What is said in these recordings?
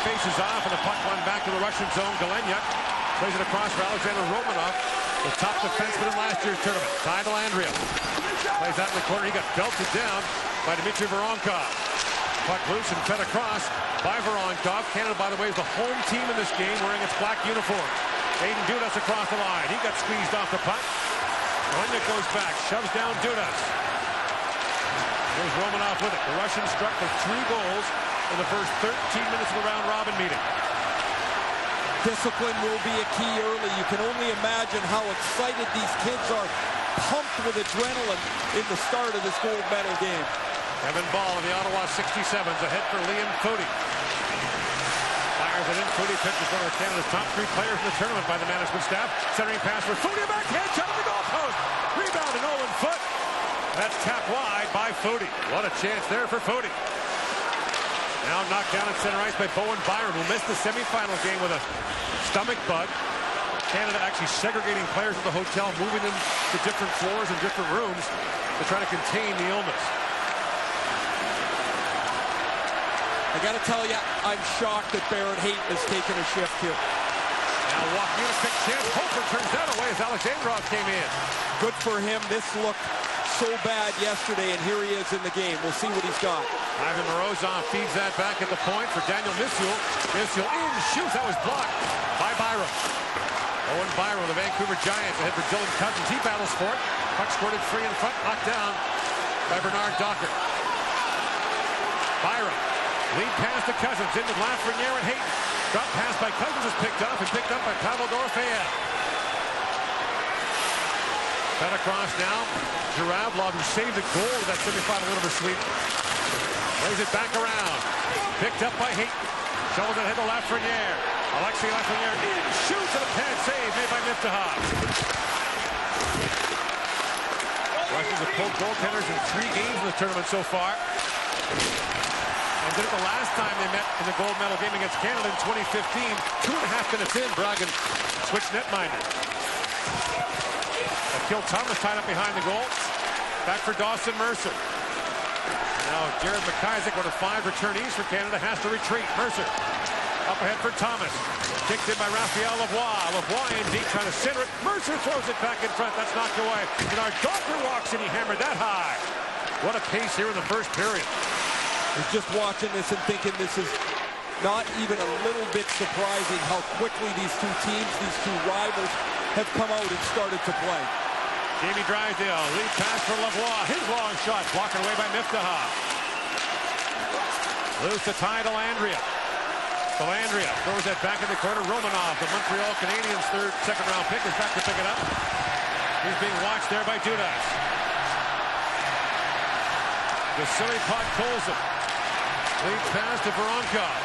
faces off, and the puck won back to the Russian zone. Galchenyuk plays it across for Alexander Romanov, the top defenseman in last year's tournament. Ty Dellandrea plays that in the corner. He got belted down by Dmitry Voronkov. Puck loose and fed across by Voronkov. Canada, by the way, is the home team in this game, wearing its black uniform. Aiden Dudas across the line. He got squeezed off the puck. Galchenyuk goes back, shoves down Dudas. Here's Romanov with it. The Russians struck with 3 goals in the first 13 minutes of the round-robin meeting. Discipline will be a key early. You can only imagine how excited these kids are, pumped with adrenaline in the start of this gold medal game. Kevin Ball in the Ottawa 67s ahead for Liam Foudy. Fires it in. Foudy pitches one of Canada's top 3 players in the tournament by the management staff. Centering pass for Foudy, a backhand shot on the goal post. Rebound to Nolan Foote. That's tapped wide by Foudy. What a chance there for Foudy. Now knocked down at center ice by Bowen Byron, who missed the semifinal game with a stomach bug. Canada actually segregating players at the hotel, moving them to different floors and different rooms to try to contain the illness. I got to tell you, I'm shocked that Barrett Hayton has taken a shift here. Now walking in a quick chance. Hofer turns that away as Alexandrov came in. Good for him. This looked so bad yesterday, and here he is in the game. We'll see what he's got. Ivan Morozov feeds that back at the point for Daniel Missul. Missul in, shoots. That was blocked by Byram. Owen Byram, the Vancouver Giants, ahead for Dylan Cousins. He battles for it. Puck squirted free in front, knocked down by Bernard Docker. Byram, lead pass to Cousins, into Lafreniere and Hayton. Drop pass by Cousins is picked up, and picked up by Pavel Dorofeyev. Fed across now. Zhuravlov, who saved the goal of that semifinal win over Sweden. Plays it back around. Picked up by Hayton. Shovels it ahead to Lafreniere. Alexei Lafreniere in, shoots, and a pad save made by Niftahoff. Russians have pulled goaltenders in 3 games in the tournament so far. And did it the last time they met in the gold medal game against Canada in 2015. 2.5 minutes in, Brogdon switched netminder. Akil Thomas tied up behind the goal. Back for Dawson Mercer. Now Jared McIsaac, one of 5 returnees for Canada, has to retreat. Mercer up ahead for Thomas. Kicked in by Raphael Lavoie. Lavoie in deep, trying to center it. Mercer throws it back in front. That's knocked away. Bernard Docker walks in. He hammered that high. What a pace here in the first period. He's just watching this and thinking this is not even a little bit surprising how quickly these 2 teams, these 2 rivals, have come out and started to play. Jamie Drysdale, lead pass for Lavoie. His long shot, blocked away by Niftahoff. Loose to Ty Dellandrea. Dellandrea throws that back in the corner. Romanov, the Montreal Canadiens' second-round pick, is back to pick it up. He's being watched there by Dudas. Vasily Podkolzin. Lead pass to Voronkov.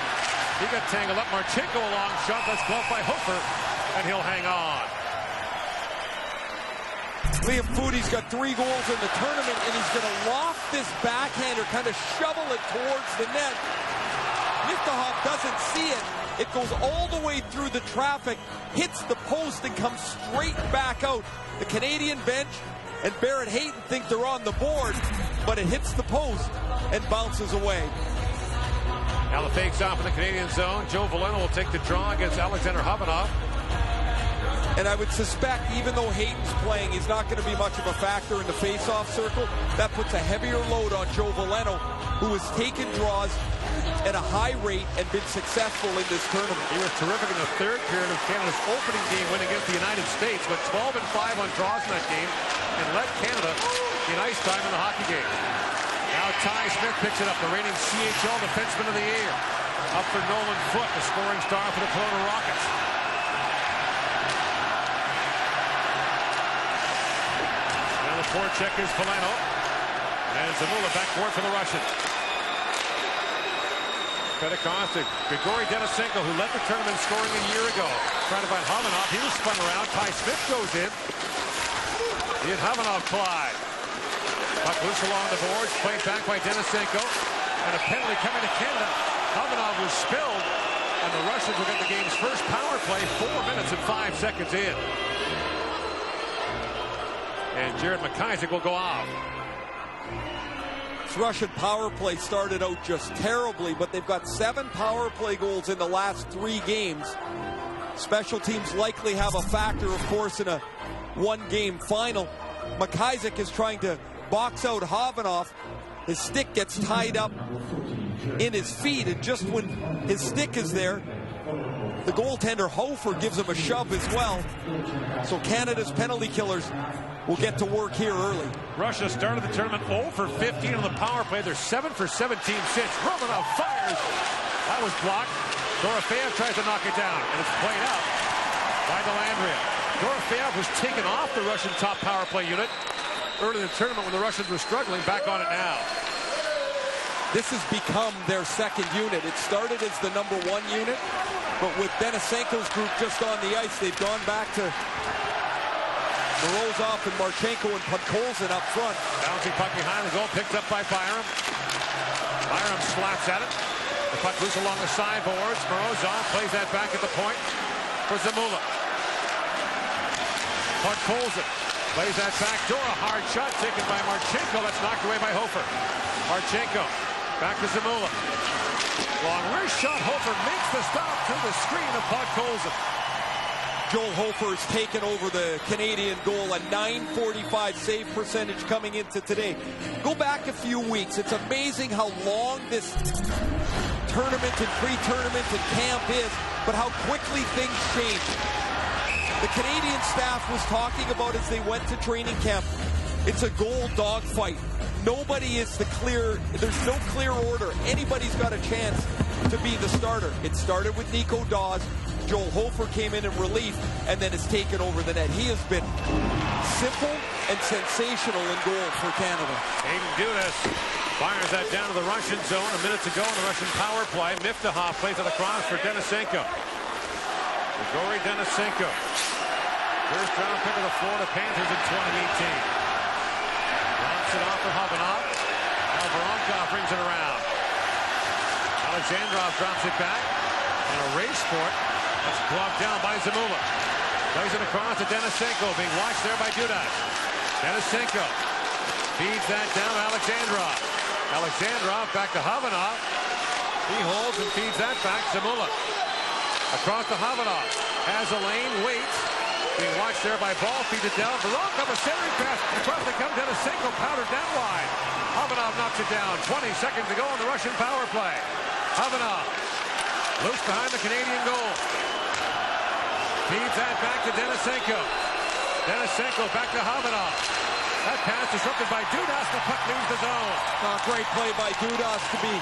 He got tangled up. Marchenko, a long shot. That's blocked by Hofer, and he'll hang on. Liam Foudy's got 3 goals in the tournament, and he's going to loft this backhander, kind of shovel it towards the net. Niftahoff doesn't see it. It goes all the way through the traffic, hits the post, and comes straight back out. The Canadian bench and Barrett Hayton think they're on the board, but it hits the post and bounces away. Now the fake's off in the Canadian zone. Joe Veleno will take the draw against Alexander Havanov. And I would suspect, even though Hayton's playing, he's not going to be much of a factor in the face-off circle. That puts a heavier load on Joe Veleno, who has taken draws at a high rate and been successful in this tournament. He was terrific in the 3rd period of Canada's opening game win against the United States, with 12 and 5 on draws in that game, and led Canada in ice time in the hockey game. Now Ty Smith picks it up, the reigning CHL defenseman of the year. Up for Nolan Foote, the scoring star for the Kelowna Rockets. Now the forecheck is Veleno. And Zamula backboard for the Russians. Pedacosta, Grigory Denisenko, who led the tournament scoring a year ago. Trying to find Havanov. He was spun around. Ty Smith goes in. He had Havanov collide. Puck loose along the boards. Played back by Denisenko. And a penalty coming to Canada. Havanov was spilled. And the Russians will get the game's first power play 4 minutes and 5 seconds in. And Jared McIsaac will go off. This Russian power play started out just terribly, but they've got 7 power play goals in the last 3 games. Special teams likely have a factor, of course, in a 1-game final. McIsaac is trying to box out Havanov. His stick gets tied up in his feet, and just when his stick is there, the goaltender Hofer gives him a shove as well. So Canada's penalty killers will get to work here early. Russia started the tournament 0 for 15 on the power play. They're 7 for 17 since. Romanov fires. That was blocked. Dorofeyev tries to knock it down, and it's played out by Dellandrea. Dorofeyev was taken off the Russian top power play unit early in the tournament when the Russians were struggling. Back on it now. This has become their second unit. It started as the number 1 unit, but with Denisenko's group just on the ice, they've gone back to Morozov and Marchenko and Podkolzin up front. Bouncing puck behind the goal, picked up by Byram. Byram slaps at it. The puck loose along the sideboards. Morozov plays that back at the point for Zamula. Podkolzin plays that back door. A hard shot taken by Marchenko. That's knocked away by Hofer. Marchenko back to Zamula. Long wrist shot. Hofer makes the stop through the screen of Podkolzin. Joel Hofer has taken over the Canadian goal, a .945 save percentage coming into today. Go back a few weeks. It's amazing how long this tournament and pre-tournament and camp is, but how quickly things change. The Canadian staff was talking about as they went to training camp, it's a goal dogfight. Nobody is there's no clear order. Anybody's got a chance to be the starter. It started with Nico Dawes. Joel Hofer came in relief and then has taken over the net. He has been simple and sensational in goal for Canada. Aiden Dudas fires that down to the Russian zone. A minute to go in the Russian power play. Miftahov plays it across for Denisenko. Grigory Denisenko. First round pick of the Florida Panthers in 2018. Drops it off for Havanov. Now Voronkov brings it around. Alexandrov drops it back. And a race for it. That's blocked down by Zamula. Plays it across to Denisenko, being watched there by Dudas. Denisenko feeds that down to Alexandrov. Alexandrov back to Havanov. He holds and feeds that back. Zamula across to Havanov. Has a lane, waits. Being watched there by Ball, feeds it down. Voronkov, a centering pass. Across they come. Denisenko powdered down wide. Havanov knocks it down. 20 seconds to go on the Russian power play. Havanov loose behind the Canadian goal. Feeds that back to Denisenko. Denisenko back to Havanov. That pass disrupted by Dudas. The puck leaves the zone. Great play by Dudas to be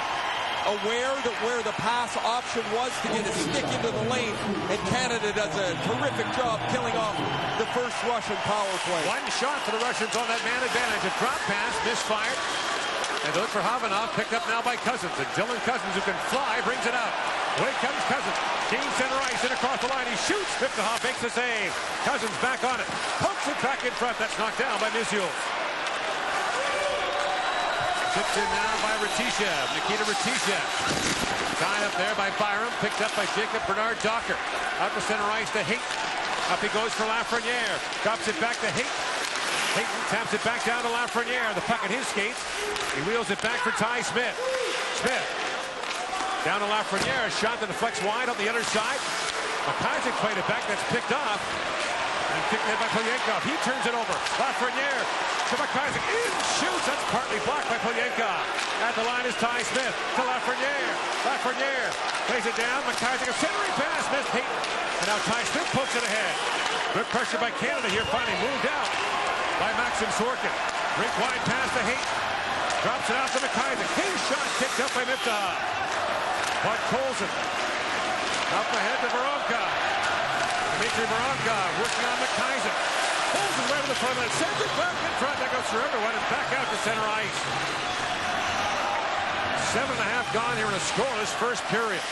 aware that where the pass option was to get a stick into the lane. And Canada does a terrific job killing off the first Russian power play. One shot for the Russians on that man advantage. A drop pass, misfired. And they look for Havanov, picked up now by Cousins. And Dylan Cousins, who can fly, brings it out. Away comes Cousins. Gains center ice and across the line. He shoots. Miftahov makes the save. Cousins back on it. Pokes it back in front. That's knocked down by Mizyul. Tipped in now by Ratishev. Nikita Ratishev. Tied up there by Byram. Picked up by Jacob Bernard Docker. Out to center ice to Hayton. Up he goes for Lafreniere. Drops it back to Hayton. Hayton taps it back down to Lafreniere. The puck at his skates. He wheels it back for Ty Smith. Smith down to Lafreniere. A shot that deflects wide on the other side. McIsaac played it back. That's picked off. And kicked in by Polyenkov. He turns it over. Lafreniere to McIsaac. In shoots. That's partly blocked by Polyenkov. At the line is Ty Smith to Lafreniere. Lafreniere plays it down. McIsaac, a centering pass. Missed Hayton. And now Ty Smith pokes it ahead. Good pressure by Canada here. Finally moved out by Maxim Sorokin. Rink wide pass to Hayton. Drops it out to McIsaac. His shot kicked up by Miftahov. Podkolzin up ahead to Voronkov. Dmitry Voronkov working on McIsaac. Pulls it away to the front and sends it back in front. That goes for everyone and back out to center ice. 7.5 gone here in a scoreless first period.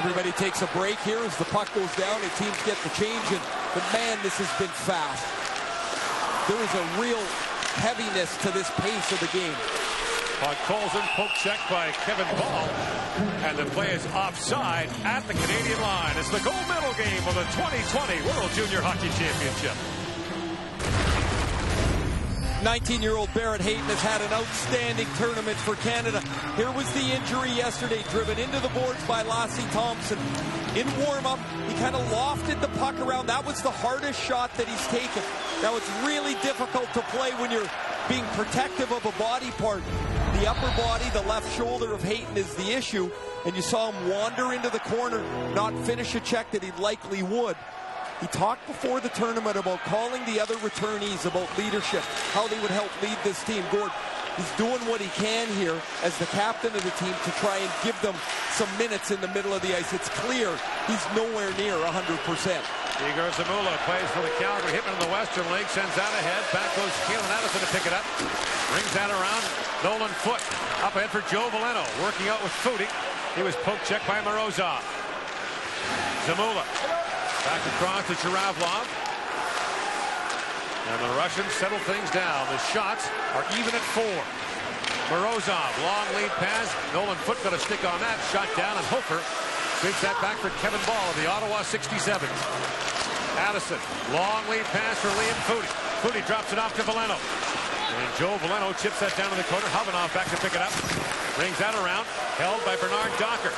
Everybody takes a break here as the puck goes down and teams get the change. And but man, this has been fast. There is a real heaviness to this pace of the game. Podkolzin, poke check by Kevin Ball. And the play is offside at the Canadian line. It's the gold medal game of the 2020 World Junior Hockey Championship. 19-year-old Barrett Hayton has had an outstanding tournament for Canada. Here was the injury yesterday, driven into the boards by Lassie Thompson. In warm-up, he kind of lofted the puck around. That was the hardest shot that he's taken. Now, it's really difficult to play when you're being protective of a body part. The upper body, the left shoulder of Hayton is the issue, and you saw him wander into the corner, not finish a check that he likely would. He talked before the tournament about calling the other returnees about leadership, how they would help lead this team. Gord, he's doing what he can here as the captain of the team to try and give them some minutes in the middle of the ice. It's clear he's nowhere near 100%. Igor Zamula plays for the Calgary Hitmen in the Western League, sends that ahead. Back goes Kalen Addison to pick it up. Brings that around. Nolan Foote up ahead for Joe Veleno, working out with Footy. He was poke checked by Morozov. Zamula back across to Chiravlov. And the Russians settle things down. The shots are even at 4. Morozov, long lead pass. Nolan Foote got a stick on that. Shot down, and Hofer takes that back for Kevin Ball of the Ottawa 67. Addison, long lead pass for Liam Footy. Footy drops it off to Veleno. And Joe Veleno chips that down to the corner. Hovanoff back to pick it up. Brings that around. Held by Bernard Docker.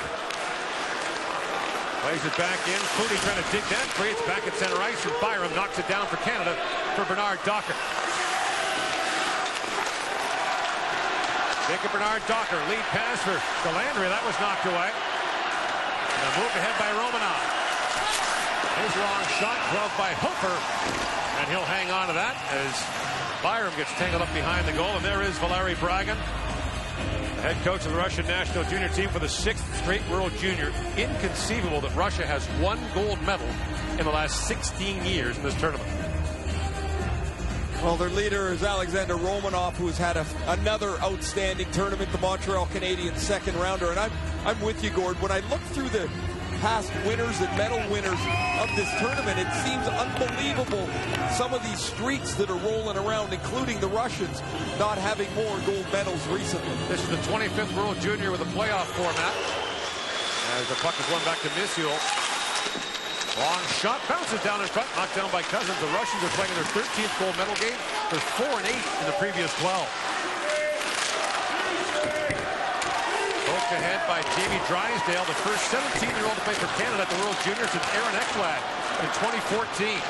Plays it back in. Footy trying to dig that. Creates back at center ice. And Byram knocks it down for Canada for Bernard Docker. Jacob Bernard Docker. Lead pass for Delandria. That was knocked away. And a move ahead by Romanov. His long shot gloved by Hofer. And he'll hang on to that as Byram gets tangled up behind the goal. And there is Valery Bragin, the head coach of the Russian national junior team for the 6th straight World Junior. Inconceivable that Russia has one gold medal in the last 16 years in this tournament. Well, their leader is Alexander Romanov, who's had another outstanding tournament, the Montreal Canadiens second rounder. And I'm with you, Gord. When I look through the past winners and medal winners of this tournament, it seems unbelievable some of these streaks that are rolling around, including the Russians not having more gold medals recently. This is the 25th World Junior with a playoff format. As the puck is won back to Misiul. Long shot, bounces down in front, knocked down by Cousins. The Russians are playing in their 13th gold medal game. They're 4-8 in the previous 12. Poked ahead by Jamie Drysdale, the first 17-year-old to play for Canada at the World Juniors since Aaron Ekblad in 2014.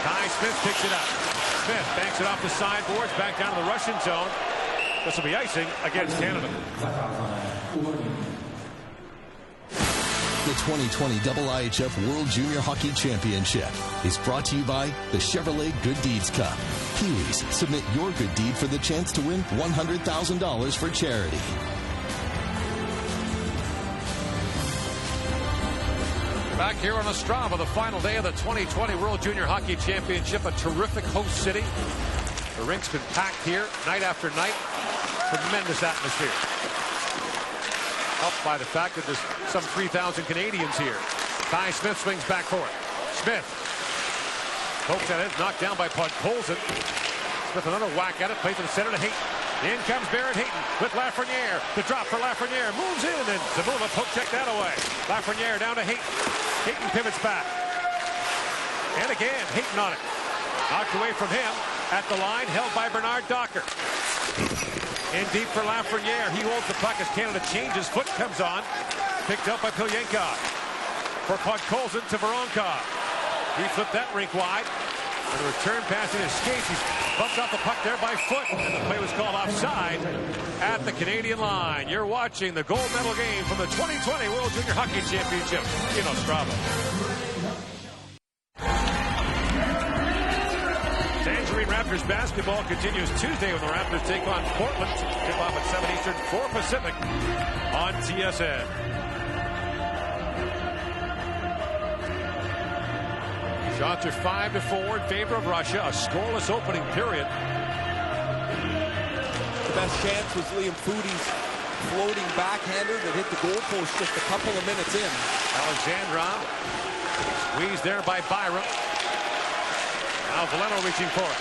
Ty Smith picks it up. Smith banks it off the sideboards, back down to the Russian zone. This will be icing against Canada. The 2020 IIHF World Junior Hockey Championship is brought to you by the Chevrolet Good Deeds Cup. Kiwis, submit your good deed for the chance to win $100,000 for charity. Back here on Ostrava, the final day of the 2020 World Junior Hockey Championship, a terrific host city. The rink's been packed here night after night. Tremendous atmosphere. Helped by the fact that there's some 3,000 Canadians here. Ty Smith swings back for it. Smith pokes at it, knocked down by Podkolzin. Smith another whack at it, plays to the center to Hayton. In comes Barrett Hayton with Lafreniere. The drop for Lafreniere, moves in, and Zamula poke check that away. Lafreniere down to Hayton. Hayton pivots back. And again, Hayton on it. Knocked away from him at the line, held by Bernard Docker. In deep for Lafreniere. He holds the puck as Canada changes. Foot comes on. Picked up by Pilyenkov. For Podkolzin to Voronkov. He flipped that rink wide. And the return pass in escapes. He's bumped off the puck there by Foot. And the play was called offside at the Canadian line. You're watching the gold medal game from the 2020 World Junior Hockey Championship in Ostrava. Tangerine Raptors basketball continues Tuesday when the Raptors take on Portland. Tip off at 7 Eastern, 4 Pacific on TSN. Shots are 5-4 in favor of Russia. A scoreless opening period. The best chance was Liam Footy's floating backhander that hit the goalpost just a couple of minutes in. Alexandrov squeezed there by Byram. Now Veleno reaching for it.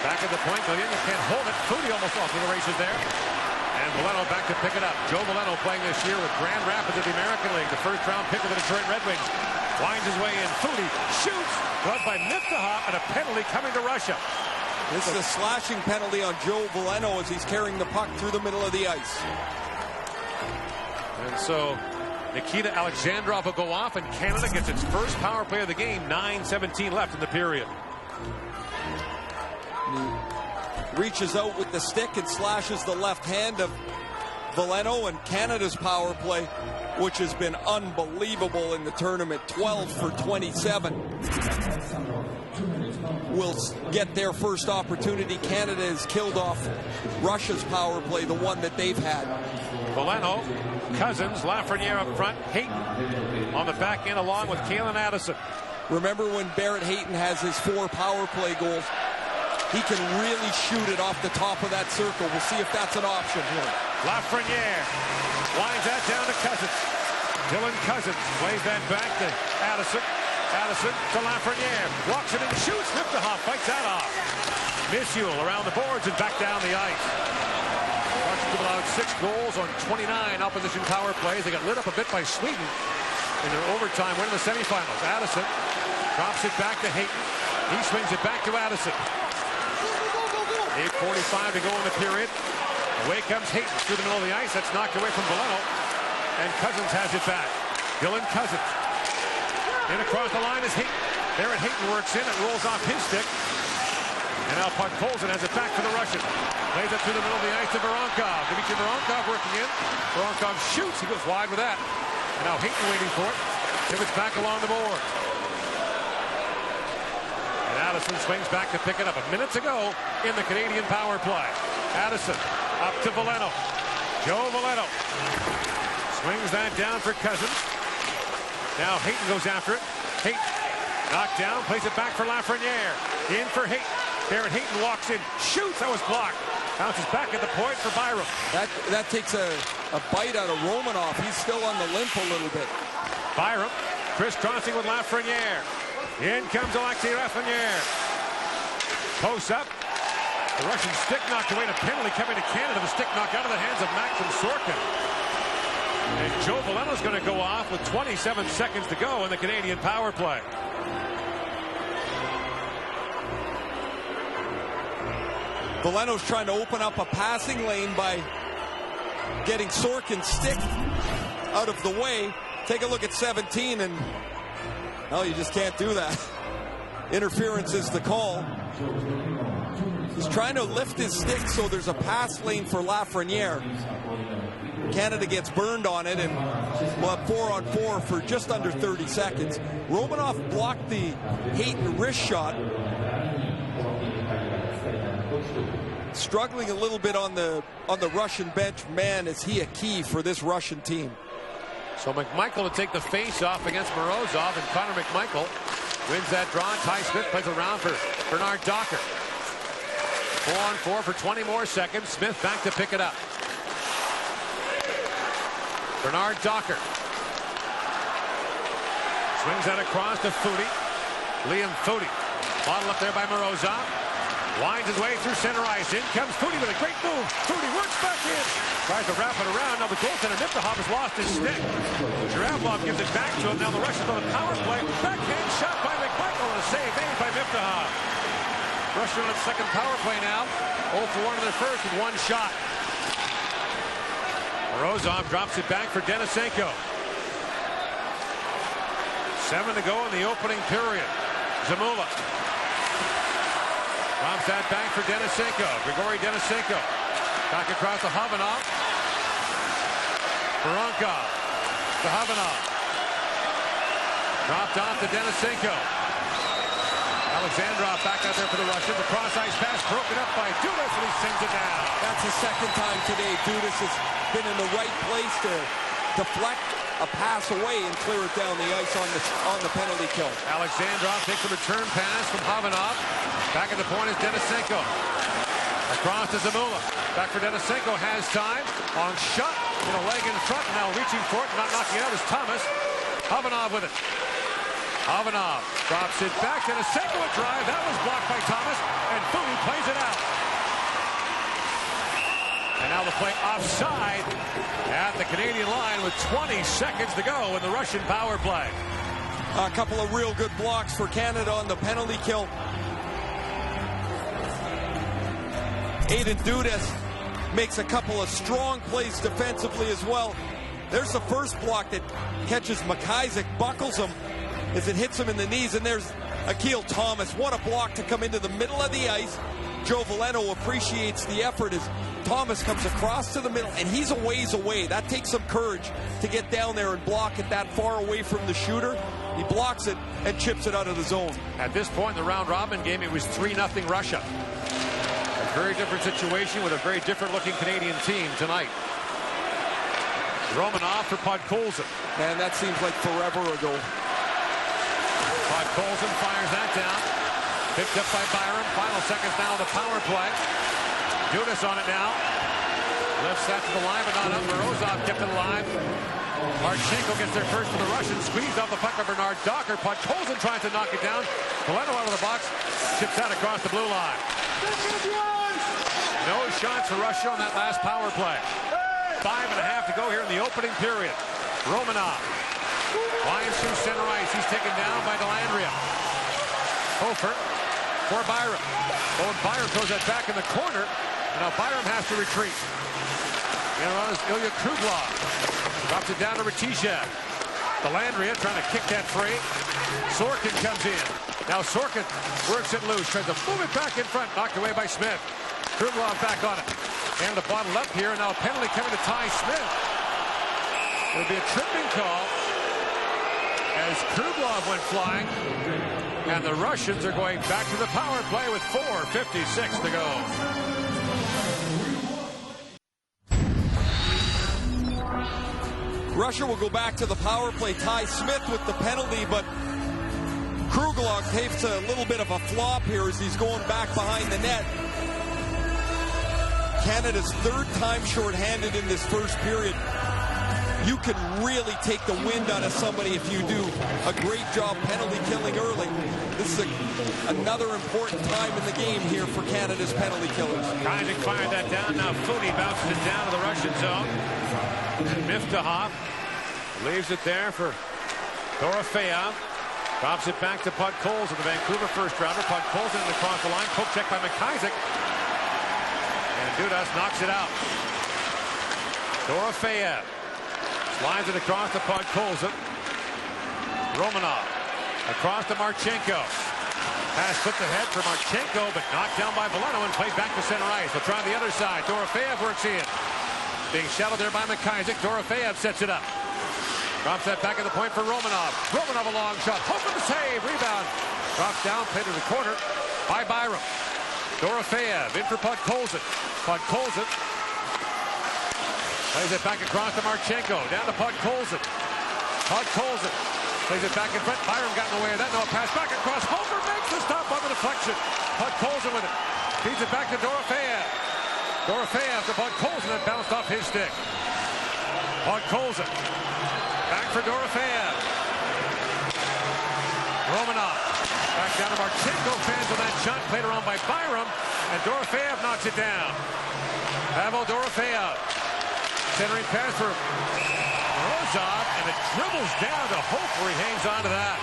Back at the point, Galena can't hold it. Footy almost off to the races there. And Veleno back to pick it up. Joe Veleno playing this year with Grand Rapids at the American League. The first round pick of the Detroit Red Wings. Winds his way in. Footy shoots. Gloved by Miftahov, and a penalty coming to Russia. This is a slashing penalty on Joe Veleno as he's carrying the puck through the middle of the ice. And so Nikita Alexandrov will go off, and Canada gets its first power play of the game. 9:17 left in the period. He reaches out with the stick and slashes the left hand of Veleno, and Canada's power play, which has been unbelievable in the tournament, 12 for 27, will get their first opportunity. Canada has killed off Russia's power play, the one that they've had. Veleno, Cousins, Lafreniere up front, Hayton on the back end along with Kalen Addison. Remember when Barrett Hayton has his 4 power play goals? He can really shoot it off the top of that circle. We'll see if that's an option here. Lafreniere winds that down to Cousins. Dylan Cousins plays that back to Addison. Addison to Lafreniere. Walks it and shoots. Miftahoff fights that off. Mishuel around the boards and back down the ice. Washington allowed 6 goals on 29 opposition power plays. They got lit up a bit by Sweden in their overtime win in the semifinals. Addison drops it back to Hayton. He swings it back to Addison. 8:45 to go in the period. Away comes Hayton through the middle of the ice. That's knocked away from Veleno. And Cousins has it back. Dylan Cousins. In across the line is Hayton. Barrett Hayton works in. It rolls off his stick. And now Podkolzin has it back for the Russian. Plays it through the middle of the ice to Voronkov. Dmitry Voronkov working in. Voronkov shoots. He goes wide with that. And now Hayton waiting for it. Pivots back along the board. And Addison swings back to pick it up. A minute to go in the Canadian power play. Addison up to Veleno. Joe Veleno swings that down for Cousins. Now Hayton goes after it. Hayton knocked down, plays it back for Lafreniere. In for Hayton. Barrett Hayton walks in, shoots. That was blocked. Bounces back at the point for Byram. That takes a bite out of Romanoff. He's still on the limp a little bit. Byram crisscrossing with Lafreniere. In comes Alexei Lafreniere. Post up. The Russian stick knocked away, and a penalty coming to Canada. The stick knocked out of the hands of Maxim Sorkin. And Joe Veleno's going to go off with 27 seconds to go in the Canadian power play. Veleno's trying to open up a passing lane by getting Sorkin's stick out of the way. Take a look at 17, and no, you just can't do that. Interference is the call. He's trying to lift his stick so there's a pass lane for Lafreniere. Canada gets burned on it, and we'll have 4-on-4 for just under 30 seconds. Romanoff blocked the Hayton wrist shot. Struggling a little bit on the Russian bench. Man, is he a key for this Russian team. So McMichael to take the face-off against Morozov, and Connor McMichael wins that draw. Ty Smith plays around for Bernard Docker. 4-on-4 for 20 more seconds. Smith back to pick it up. Bernard Docker swings that across to Foudy. Liam Foudy. Bottle up there by Morozov. Winds his way through center ice. In comes Foudy with a great move. Foudy works back in. Tries to wrap it around. Now the goaltender Miftahoff has lost his stick. Zhuravlov gives it back to him. Now the Russians on the power play. Backhand shot by McMichael, and a save made by Miftahoff. Russia on its second power play now. 0 for 1 in their first with 1 shot. Morozov drops it back for Denisenko. 7 to go in the opening period. Zamula drops that back for Denisenko. Grigory Denisenko. Back across to Havanov. Voronkov to Havanov. Dropped off to Denisenko. Alexandrov back out there for the Russians. The cross-ice pass broken up by Dudas, and he sends it down. That's the second time today Dudas has been in the right place to deflect a pass away and clear it down the ice on the penalty kill. Alexandrov takes a return pass from Havanov. Back at the point is Denisenko. Across to Zamula. Back for Denisenko. Has time. On shot. In a leg in front. Now reaching for it. Not knocking it out is Thomas. Havanov with it. Havanov drops it back. Denisenko a drive. That was blocked by Thomas. And Foudy plays it out. And now the play offside at the Canadian line with 20 seconds to go in the Russian power play. A couple of real good blocks for Canada on the penalty kill. Aiden Dudas makes a couple of strong plays defensively as well. There's the first block that catches McIsaac, buckles him as it hits him in the knees, and there's Akil Thomas. What a block to come into the middle of the ice. Joe Valeno appreciates the effort as Thomas comes across to the middle, and he's a ways away. That takes some courage to get down there and block it that far away from the shooter. He blocks it and chips it out of the zone. At this point in the round-robin game, it was 3-0 Russia. A very different situation with a very different-looking Canadian team tonight. Romanov for Podkolzin. Man, that seems like forever ago. Podkolzin fires that down. Picked up by Byram. Final seconds now of the power play. Dudas on it now. Lifts that to the line, but not up. Morozov kept it alive. Marchenko gets there first for the Russians. Squeezed off the puck by Bernard Docker. Podkolzin tries to knock it down. Valeno out of the box. Chips that across the blue line. No shots for Russia on that last power play. 5.5 to go here in the opening period. Romanov lines through center ice. He's taken down by Delandria. Hofer for Byram. Owen Byram throws that back in the corner. And now Byram has to retreat. And around is Ilya Kruglov. Drops it down to Ratishev. Delandria trying to kick that free. Sorkin comes in. Now Sorkin works it loose. Tries to move it back in front. Knocked away by Smith. Kruglov back on it. And the bottle up here. Now a penalty coming to Ty Smith. It'll be a tripping call as Kruglov went flying. And the Russians are going back to the power play with 4:56 to go. Russia will go back to the power play. Ty Smith with the penalty, but Kruglov takes a little bit of a flop here as he's going back behind the net. Canada's third time shorthanded in this first period. You can really take the wind out of somebody if you do a great job penalty killing early. This is another important time in the game here for Canada's penalty killers. Isaac fired that down. Now Foodie bounces it down to the Russian zone. Miftahoff leaves it there for Dorofeyev. Drops it back to Podkolzin, the Vancouver first rounder. Podkolzin across the line. Poke check by McIsaac. And Dudas knocks it out. Dorofeyev slides it across to Podkolzin. Romanov across to Marchenko. Pass put the head for Marchenko, but knocked down by Valeno and played back to center ice. They'll try on the other side. Dorofeyev works in. Being shadowed there by McIsaac. Dorofeyev sets it up. Drops that back at the point for Romanov. Romanov a long shot. Hoping to save. Rebound. Drops down, played to the corner by Byram. Dorofeyev in for Podkolzin. Podkolzin plays it back across to Marchenko. Down to Podkolzin. Podkolzin plays it back in front. Byram got in the way of that. No, pass back across. Hofer makes the stop on the deflection. Podkolzin with it. Feeds it back to Dorofeyev. Dorofeyev to Podkolzin that bounced off his stick. Podkolzin. Back for Dorofeyev. Romanov. Back down to Marchenko. Fans on that shot. Played around by Byram. And Dorofeyev knocks it down. Pavel Dorofeyev. Centering pass for Morozov. And it dribbles down to Hofer. He hangs on to that.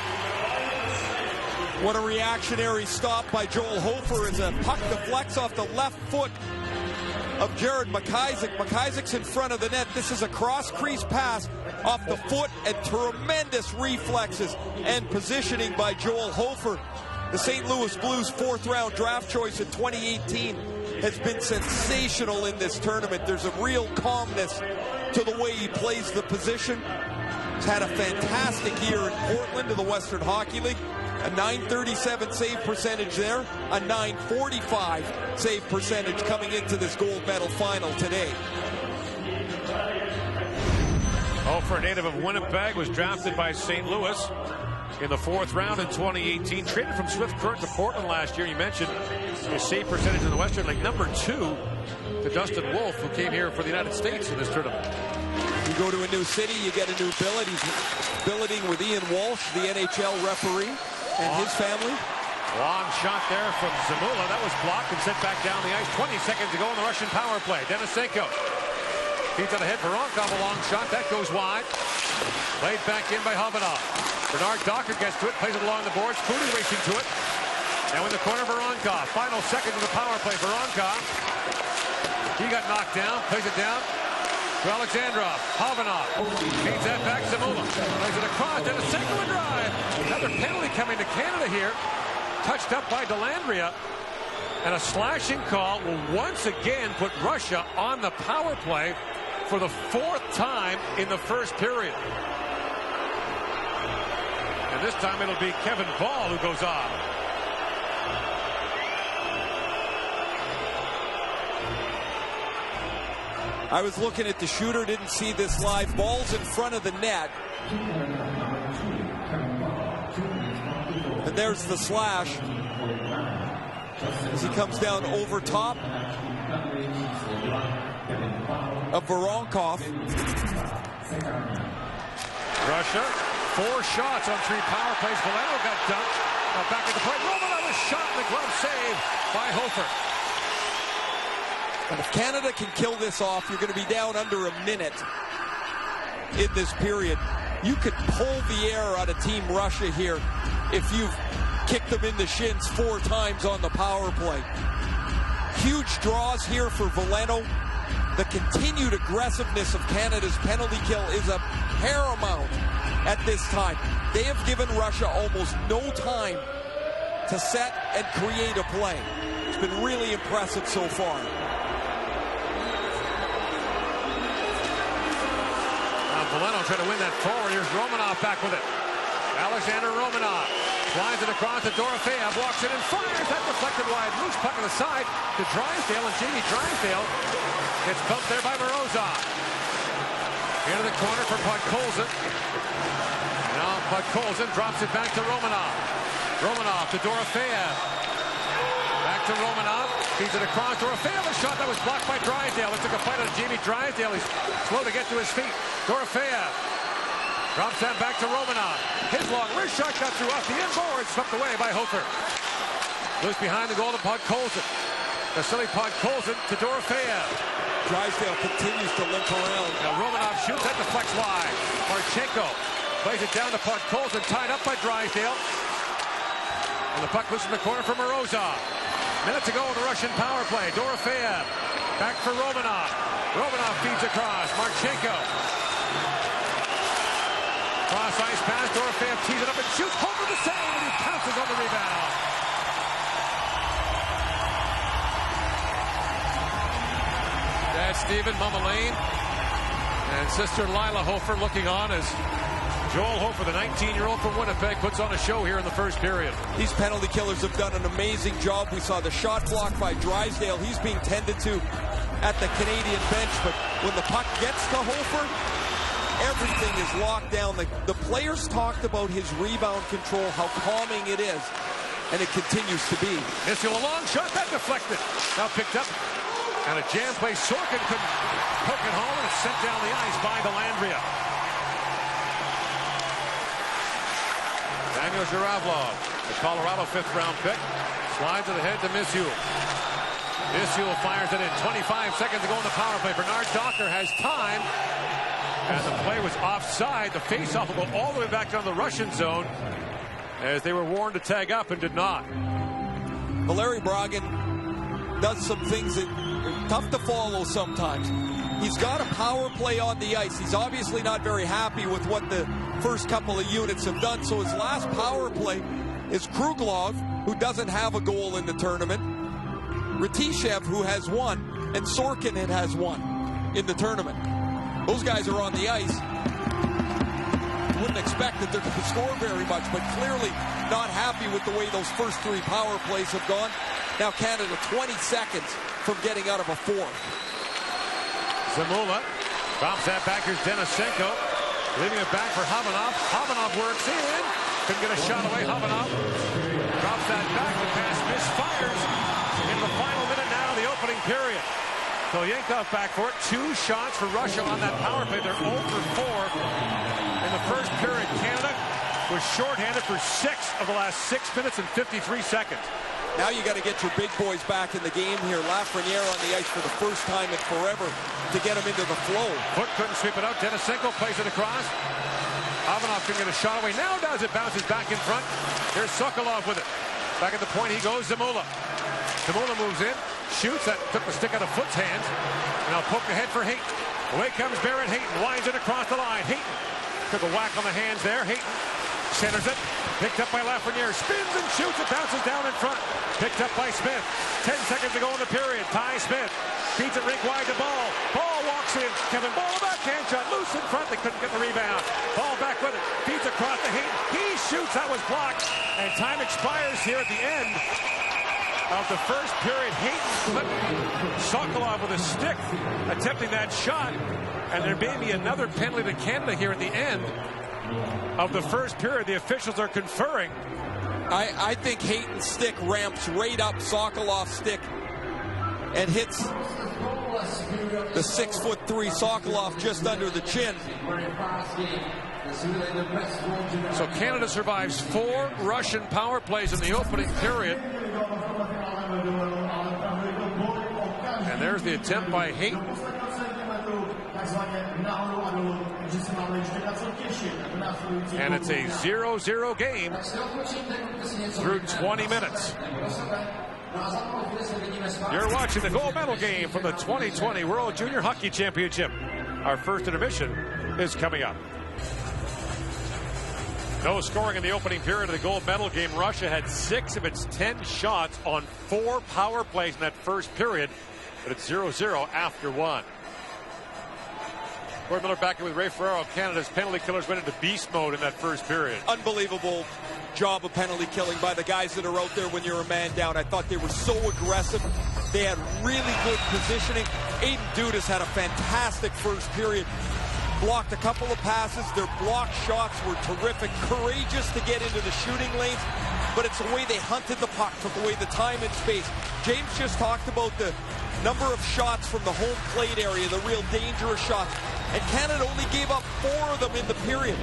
What a reactionary stop by Joel Hofer as a puck deflects off the left foot of Jared McIsaac. McIsaac's in front of the net. This is a cross-crease pass off the foot and tremendous reflexes and positioning by Joel Hofer. The St. Louis Blues fourth-round draft choice in 2018 has been sensational in this tournament. There's a real calmness to the way he plays the position. He's had a fantastic year in Portland to the Western Hockey League. A .937 save percentage there, a .945 save percentage coming into this gold medal final today. Hofer, a native of Winnipeg, was drafted by St. Louis in the fourth round in 2018. Traded from Swift Current to Portland last year. You mentioned his save percentage in the Western League, number 2 to Dustin Wolf, who came here for the United States in this tournament. You go to a new city, you get a new billet. He's billeting with Ian Walsh, the NHL referee, and his family. Long shot there from Zamula. That was blocked and sent back down the ice. 20 seconds to go in the Russian power play. Denisenko feeds on the head for Ronkov. A long shot. That goes wide. Played back in by Havanov. Bernard Docker gets to it. Plays it along the boards. Foodie racing to it. Now in the corner, Voronkov. Final seconds of the power play. Voronkov. He got knocked down. Plays it down to Alexandrov. Havanov. Feeds that back. Zamula. Plays it across. And a single drive. Another penalty coming to Canada here. Touched up by Dellandrea. And a slashing call will once again put Russia on the power play for the 4th time in the first period. And this time it'll be Kevin Ball who goes off. I was looking at the shooter, didn't see this live. Ball's in front of the net. And there's the slash as he comes down over top of Voronkov. Russia, 4 shots on 3 power plays. Valeno got dunked. Now back at the plate. Romanov, a shot and the glove save by Hofer. And if Canada can kill this off, you're going to be down under a minute in this period. You could pull the air out of Team Russia here if you've kicked them in the shins 4 times on the power play. Huge draws here for Valeno. The continued aggressiveness of Canada's penalty kill is a paramount at this time. They have given Russia almost no time to set and create a play. It's been really impressive so far. Now Valeno trying to win that forward. Here's Romanov back with it. Alexander Romanov flies it across to Dorofeyev, walks in and fires. That deflected wide. Loose puck on the side to Drysdale, and Jamie Drysdale gets bumped there by Morozov. Into the corner for Podkolzin. Now Podkolzin drops it back to Romanov. Romanov to Dorofeyev. Back to Romanov. Feeds it across. Dorofeyev, a shot that was blocked by Drysdale. It took a fight out of Jamie Drysdale. He's slow to get to his feet. Dorofeyev drops that back to Romanov. His long wrist shot got through off the inboard, swept away by Hofer. Loose behind the goal to Podkolzin. Vasily Podkolzin to Dorofeyev. Drysdale continues to limp around. Now Romanov shoots, that deflects wide. Marchenko plays it down to Podkolzin, tied up by Drysdale. And the puck loose in the corner for Morozov. Minute to go with the Russian power play. Dorofeyev back for Romanov. Romanov feeds across. Marchenko. Cross ice pass. Dorofeyev tees it up and shoots. Hofer the save, and he pounces on the rebound. Dad Stephen, Mama Lane, and sister Lila Hofer looking on as Joel Hofer, the 19-year-old from Winnipeg, puts on a show here in the first period. These penalty killers have done an amazing job. We saw the shot blocked by Drysdale. He's being tended to at the Canadian bench, but when the puck gets to Hofer, everything is locked down. The players talked about his rebound control, how calming it is, and it continues to be. Missile, a long shot, that deflected. Now picked up, and a jam play. Sorkin couldn't poke it home, and it's sent down the ice by Dellandrea. Daniel Zhuravlov, the Colorado 5th-round pick, slides it ahead to Missoul. Missoul fires it in. 25 seconds to go in the power play. Bernard Docker has time. And the play was offside. The faceoff will go all the way back down the Russian zone as they were warned to tag up and did not. Valeri Bragin does some things that are tough to follow sometimes. He's got a power play on the ice. He's obviously not very happy with what the first couple of units have done. So his last power play is Kruglov, who doesn't have a goal in the tournament, Ratishev, who has one, and Sorkin has one in the tournament. Those guys are on the ice. Wouldn't expect that they're going to score very much, but clearly not happy with the way those first 3 power plays have gone. Now Canada 20 seconds from getting out of a 4th. Zamula drops that back. Here's Denisenko. Leaving it back for Havanov. Havanov works in. Couldn't get a shot away. Havanov drops that back. The pass misfires in the final minute now of the opening period. Kolyenkov back for it. 2 shots for Russia on that power play. They're 0 for 4 in the first period. Canada was shorthanded for 6 of the last 6 minutes and 53 seconds. Now you got to get your big boys back in the game here. Lafreniere on the ice for the first time in forever to get him into the flow. Foot couldn't sweep it out. Denisenko plays it across. Havanov can get a shot away. Now does it. Bounces back in front. Here's Sokolov with it. Back at the point he goes, Zamula. Zamula moves in, shoots, that took the stick out of Foot's hands. And now poke ahead for Hayton. Away comes Barrett Hayton, winds it across the line. Hayton took a whack on the hands there. Hayton centers it, picked up by Lafreniere, spins and shoots, it bounces down in front. Picked up by Smith. 10 seconds to go in the period. Ty Smith feeds it rink wide to Ball. Ball walks in. Kevin Ball, a backhand shot, loose in front. They couldn't get the rebound. Ball back with it. Feeds across the Hayton. He shoots. That was blocked. And time expires here at the end of the first period. Hayton flipped Sokolov with a stick, attempting that shot. And there may be another penalty to Canada here at the end of the first period. The officials are conferring. I think Hayton's stick ramps right up Sokolov's stick and hits the 6'3" Sokolov just under the chin. So Canada survives 4 Russian power plays in the opening period. And there's the attempt by Hayton. And it's a 0-0 game through 20 minutes. You're watching the gold medal game from the 2020 World Junior Hockey Championship. Our first intermission is coming up. No scoring in the opening period of the gold medal game. Russia had 6 of its 10 shots on 4 power plays in that first period, but it's 0-0 after 1. Gord Miller back in with Ray Ferraro. Canada's penalty killers went into beast mode in that first period. Unbelievable job of penalty killing by the guys that are out there when you're a man down. I thought they were so aggressive. They had really good positioning. Aiden Dudas had a fantastic first period. Blocked a couple of passes. Their block shots were terrific. Courageous to get into the shooting lanes, but it's the way they hunted the puck, took away the time and space. James just talked about the number of shots from the home plate area, the real dangerous shots. And Canada only gave up 4 of them in the period.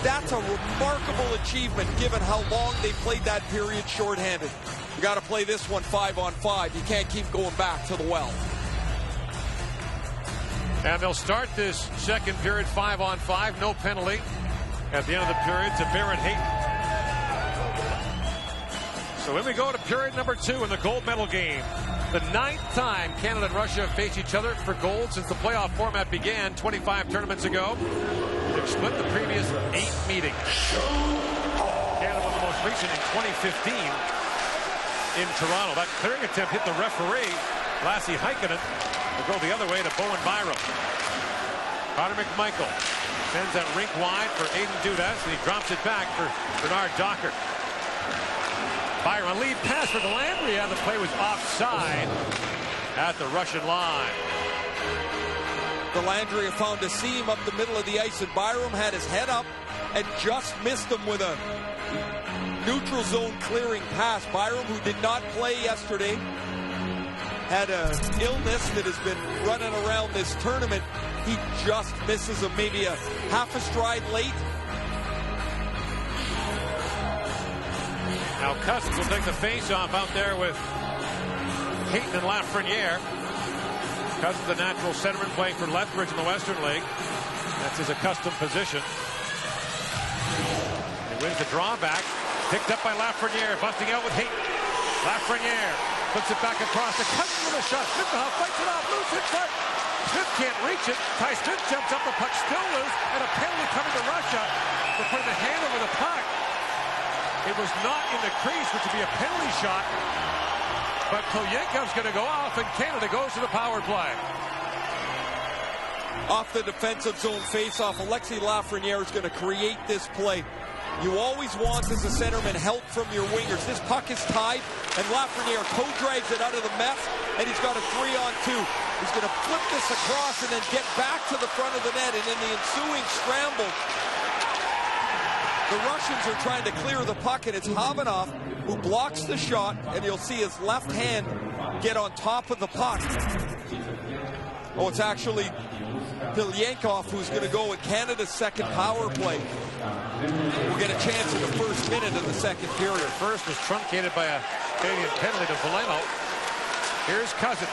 That's a remarkable achievement given how long they played that period shorthanded. You got to play this one 5-on-5. You can't keep going back to the well. And they'll start this second period 5-on-5. No penalty at the end of the period to Barrett Hayton. So when we go to period number 2 in the gold medal game, the 9th time Canada and Russia have faced each other for gold since the playoff format began 25 tournaments ago. They've split the previous 8 meetings. Canada won the most recent in 2015 in Toronto. That clearing attempt hit the referee, Lassie Heikkinen. Will go the other way to Bowen Byram. Connor McMichael sends that rink wide for Aiden Dudas, and he drops it back for Bernard Docker. Byram, a lead pass for Delandria. The play was offside at the Russian line. Delandria found a seam up the middle of the ice, and Byram had his head up and just missed him with a neutral zone clearing pass. Byram, who did not play yesterday, had an illness that has been running around this tournament. He just misses him, maybe a half a stride late. Now Cousins will take the face-off out there with Hayton and Lafreniere. Cousins, the natural centerman, playing for Lethbridge in the Western League. That's his accustomed position. He wins the drawback. Picked up by Lafreniere, busting out with Hayton. Lafreniere puts it back across the Cousins with a shot. Smith fights it off, loose in front. Smith can't reach it. Ty Smith jumps up, the puck still loose, and a penalty coming to Russia for putting the hand over the puck. It was not in the crease, which would be a penalty shot. But Koyenkov's going to go off, and Canada goes to the power play. Off the defensive zone face-off, Alexis Lafreniere is going to create this play. You always want, as a centerman, help from your wingers. This puck is tied, and Lafreniere co-drags it out of the mess, and he's got a 3-on-2. He's going to flip this across and then get back to the front of the net, and in the ensuing scramble, the Russians are trying to clear the puck, and it's Havanov who blocks the shot, and you'll see his left hand get on top of the puck. Oh, it's actually Pilyankov who's going to go in Canada's second power play. We'll get a chance in the first minute of the second period. First was truncated by a Canadian penalty to Valeno. Here's Cousin.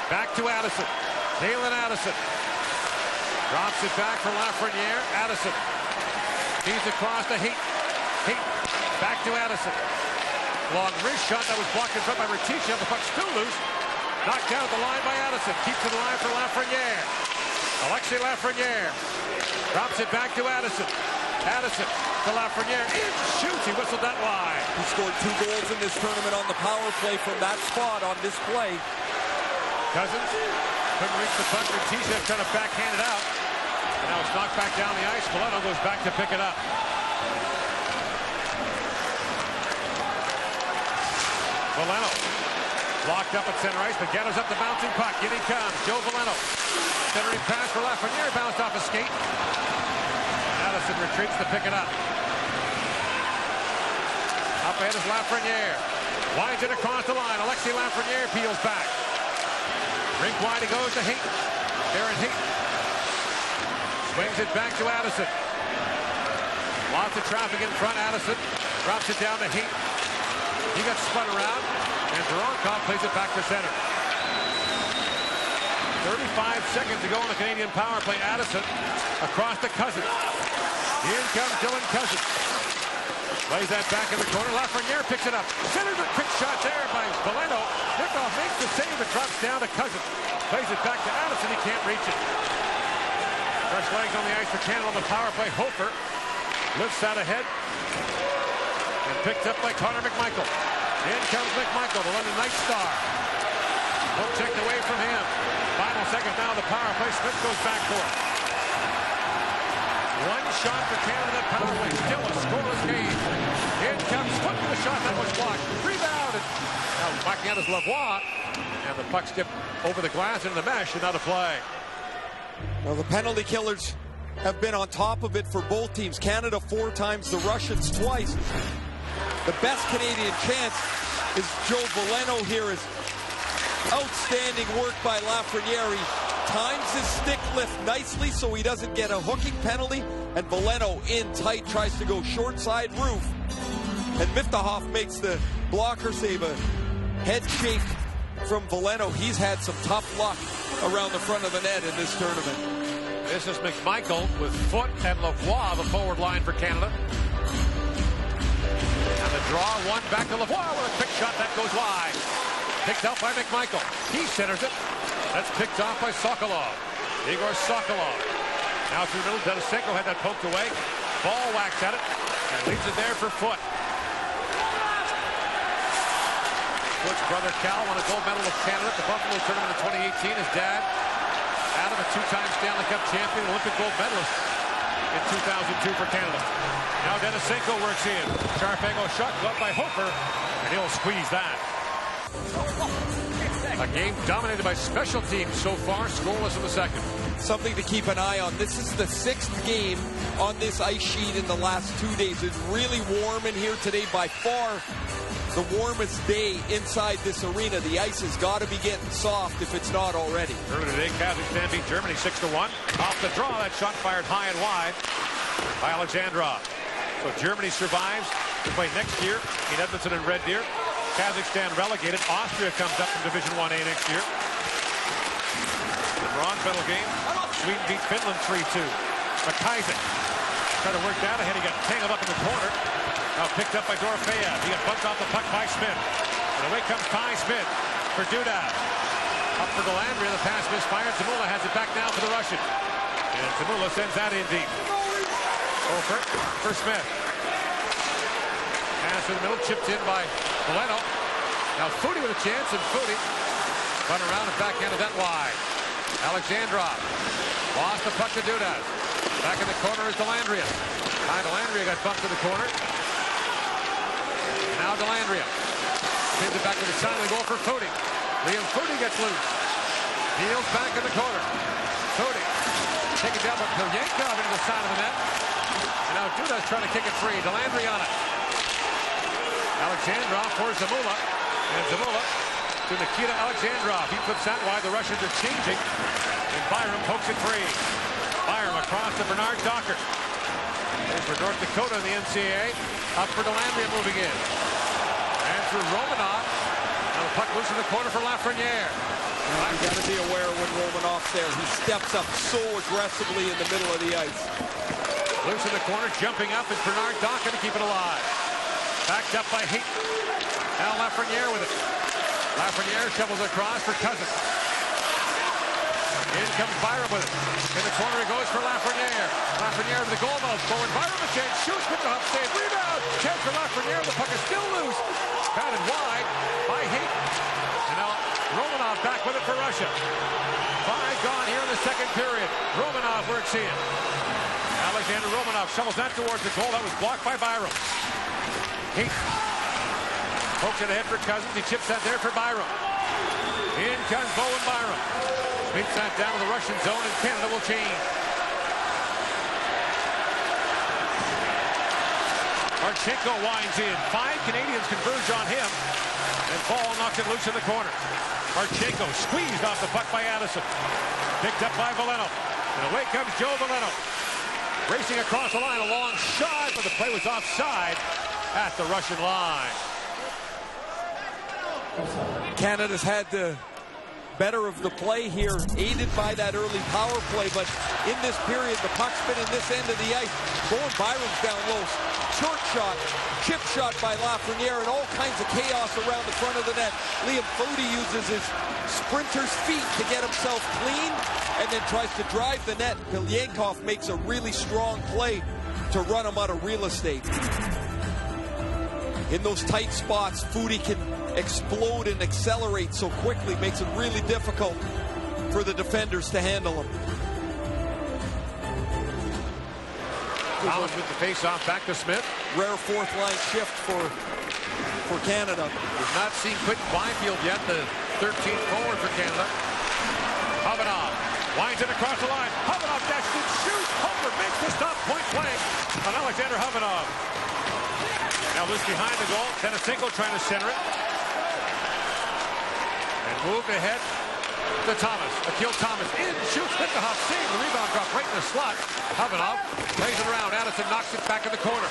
Back to Addison. Kalen Addison. Drops it back for Lafreniere. Addison. Feeds across to Hayton. Hayton. Back to Addison. Long wrist shot that was blocked in front by Ratisha. The puck still loose. Knocked down at the line by Addison. Keeps it alive for Lafreniere. Alexis Lafreniere drops it back to Addison. Addison to Lafreniere. Shoots. He whistled that wide. He scored 2 goals in this tournament on the power play from that spot on this play. Cousins couldn't reach the puck. Ratisha trying to backhand it out. And now it's knocked back down the ice. Valeno goes back to pick it up. Valeno blocked up at center ice, but gathers up the bouncing puck. In he comes. Joe Valeno. Centering pass for Lafreniere. Bounced off a skate. Addison retreats to pick it up. Up ahead is Lafreniere. Winds it across the line. Alexis Lafreniere peels back. Rink wide he goes to Hayton. Darren Hayton. Swings it back to Addison. Lots of traffic in front. Addison drops it down to Hayton. He got spun around, and Voronkov plays it back to center. 35 seconds to go on the Canadian power play. Addison across to Cousins. In comes Dylan Cousins. Plays that back in the corner. Lafreniere picks it up. Centers a quick shot there by Valeno. Nikoff makes the save. It drops down to Cousins. Plays it back to Addison. He can't reach it. Fresh legs on the ice for Canada on the power play. Hofer lifts out ahead. And picked up by Connor McMichael. In comes McMichael, the London Knight star. Hook checked away from him. Final second now, the power play. Smith goes back for it. One shot for Canada, that power play. Still a scoreless game. In comes Foot with a shot that was blocked. Rebounded. Now backing out is Lavoie. And the puck skipped over the glass into the mesh. Another play. Well, the penalty killers have been on top of it for both teams. Canada 4 times, the Russians twice. The best Canadian chance is Joe Valeno here. Is outstanding work by Lafreniere. He times his stick lift nicely so he doesn't get a hooking penalty. And Valeno in tight tries to go short side roof. And Miftahoff makes the blocker save. A head shake from Valeno. He's had some tough luck around the front of the net in this tournament. This is McMichael with Foot and Lavoie, the forward line for Canada. And the draw, one back to Lavoie with a quick shot that goes wide. Picked out by McMichael. He centers it. That's picked off by Sokolov. Igor Sokolov. Now through the middle, Denisenko had that poked away. Ball whacks at it and leaves it there for Foot. Foot's brother Cal won a gold medal with Canada at the Buffalo tournament in 2018. His dad, Adam, a 2-time Stanley Cup champion, Olympic gold medalist in 2002 for Canada. Now Denisenko works in. Sharp angle shot, gloved by Hofer, and he'll squeeze that. A game dominated by special teams so far, scoreless in the second. Something to keep an eye on. This is the 6th game on this ice sheet in the last 2 days. It's really warm in here today, by far the warmest day inside this arena. The ice has got to be getting soft if it's not already. Earlier today, Kazakhstan beat Germany 6-1. Off the draw, that shot fired high and wide by Alexandrov. So Germany survives to play next year in Edmonton and Red Deer. Kazakhstan relegated. Austria comes up from Division 1A next year. The bronze medal game, Sweden beat Finland 3-2. McIsaac tried to work that ahead. He got tangled up in the corner. Now picked up by Dorofeyev. He got bumped off the puck by Smith. And away comes Ty Smith for Duda. Up for Delandria. The pass misfired. Zamula has it back now for the Russian. And Zamula sends that in deep. Over for Smith. Pass in the middle, chipped in by Valeno. Now Foudy with a chance, and Foudy run around and backhanded that wide. Alexandrov lost the puck to Dudas. Back in the corner is Delandria. Delandria got bumped to the corner. And now Delandria pins it back to the side of the goal for Foudy. Liam Foudy gets loose. Heels back in the corner. Foudy taken down by Pilyankov into the side of the net. And now Dudas trying to kick it free. Delandria on it. Alexandrov for Zamula. And Zamula to Nikita Alexandrov. He puts that wide. The Russians are changing. And Byram pokes it free. Byram across to Bernard Docker. There's for North Dakota in the NCAA. Up for Delandria moving in. And through Romanov. Now the puck loose in the corner for Lafreniere. You got to be aware when Romanov's there. He steps up so aggressively in the middle of the ice. Loose in the corner, jumping up is Bernard Docker to keep it alive. Backed up by Hayton. Now Lafreniere with it. Lafreniere shovels across for Cousins. In comes Byram with it. In the corner he goes for Lafreniere. Lafreniere to the goal mouth. Forward Byram a chance. Shoots. Wittenhoff save. Rebound. Chance for Lafreniere. The puck is still loose. Batted wide by Hayton. And now Romanov back with it for Russia. 5 gone here in the second period. Romanov works in. Alexander Romanov shovels that towards the goal. That was blocked by Byram. Hayton pokes it ahead for Cousins. He chips that there for Byram. In comes Bowen Byram. Beats that down to the Russian zone, and Canada will change. Marchenko winds in. 5 Canadians converge on him. And Ball knocks it loose in the corner. Marchenko squeezed off the puck by Addison. Picked up by Veleno. And away comes Joe Veleno. Racing across the line. A long shot, but the play was offside at the Russian line. Canada's had the better of the play here, aided by that early power play, but in this period, the puck's been in this end of the ice. Bowen Byram's down low. Short shot, chip shot by Lafreniere, and all kinds of chaos around the front of the net. Liam Foudy uses his sprinter's feet to get himself clean, and then tries to drive the net. Pilyankov makes a really strong play to run him out of real estate. In those tight spots, Foudy can explode and accelerate so quickly, makes it really difficult for the defenders to handle him. Collins with the face-off back to Smith. Rare fourth-line shift for Canada. We've not seen Quinton Byfield yet, the 13th forward for Canada. Havanov winds it across the line. Havanov dashes and shoots. Hofer makes the stop, point blank on Alexander Havanov. Now loose behind the goal. Tarasenko trying to center it. And moved ahead to Thomas. Akil Thomas in, shoots, Wittenhoff save. The rebound drop right in the slot. Havanov plays it around. Addison knocks it back in the corner.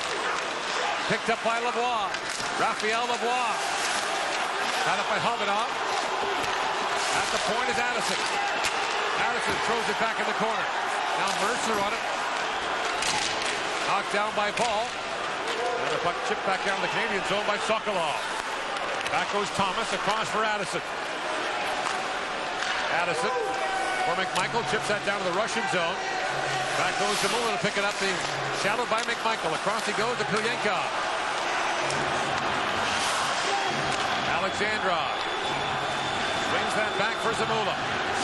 Picked up by Lavoie. Raphael Lavoie. Got up by Havanov. At the point is Addison. Addison throws it back in the corner. Now Mercer on it. Knocked down by Ball. And the puck chipped back down the Canadian zone by Sokolov. Back goes Thomas across for Addison. Addison for McMichael, chips that down to the Russian zone. Back goes to Muller to pick it up. Shadowed by McMichael. Across he goes to Pilyankov. Alexandrov swings that back for Zamula.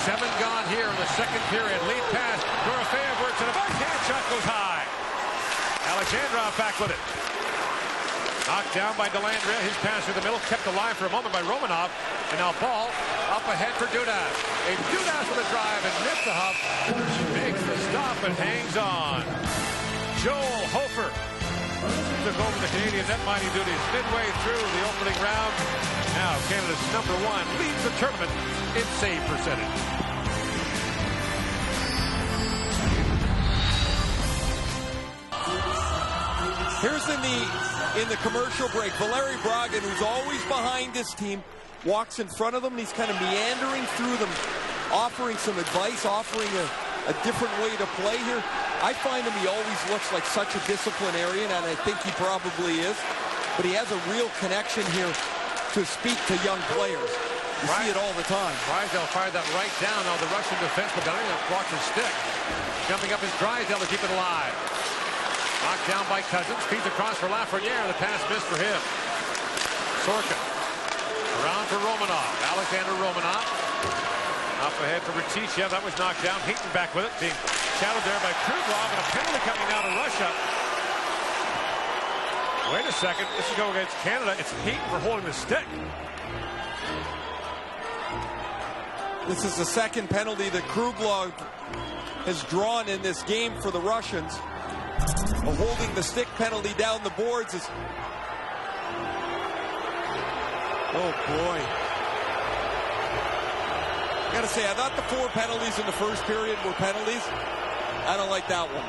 7 gone here in the second period. Lead pass. Dorofeyev works and a backhand shot goes high. Alexandrov back with it. Knocked down by Delandria. His pass through the middle, kept alive for a moment by Romanov. And now Ball up ahead for Dudas. A Dudas with a drive, and Wittenhoff makes the stop and hangs on. Joel Hofer took over the Canadian net mining duties midway through the opening round. Now Canada's #1 leads the tournament in save percentage. Here's in the commercial break, Valeri Bragin, who's always behind his team, walks in front of them, and he's kind of meandering through them, offering some advice, offering a different way to play here. I find him, he always looks like such a disciplinarian, and I think he probably is, but he has a real connection here to speak to young players. You see it all the time. Drysdale fired that right down. Now the Russian defenseman got anything that blocks his stick. Jumping up is Drysdale to keep it alive. Knocked down by Cousins. Feeds across for Lafreniere. The pass missed for him. Sorkin. Around for Romanov. Alexander Romanov. Up ahead for Retichev. That was knocked down. Hayton back with it. Being shadowed there by Kruglov. And a penalty coming down to Russia. Wait a second. This is going against Canada. It's Hayton for holding the stick. This is the second penalty that Kruglov has drawn in this game for the Russians. A holding the stick penalty down the boards is... Oh, boy. I gotta say, I thought the 4 penalties in the first period were penalties. I don't like that one.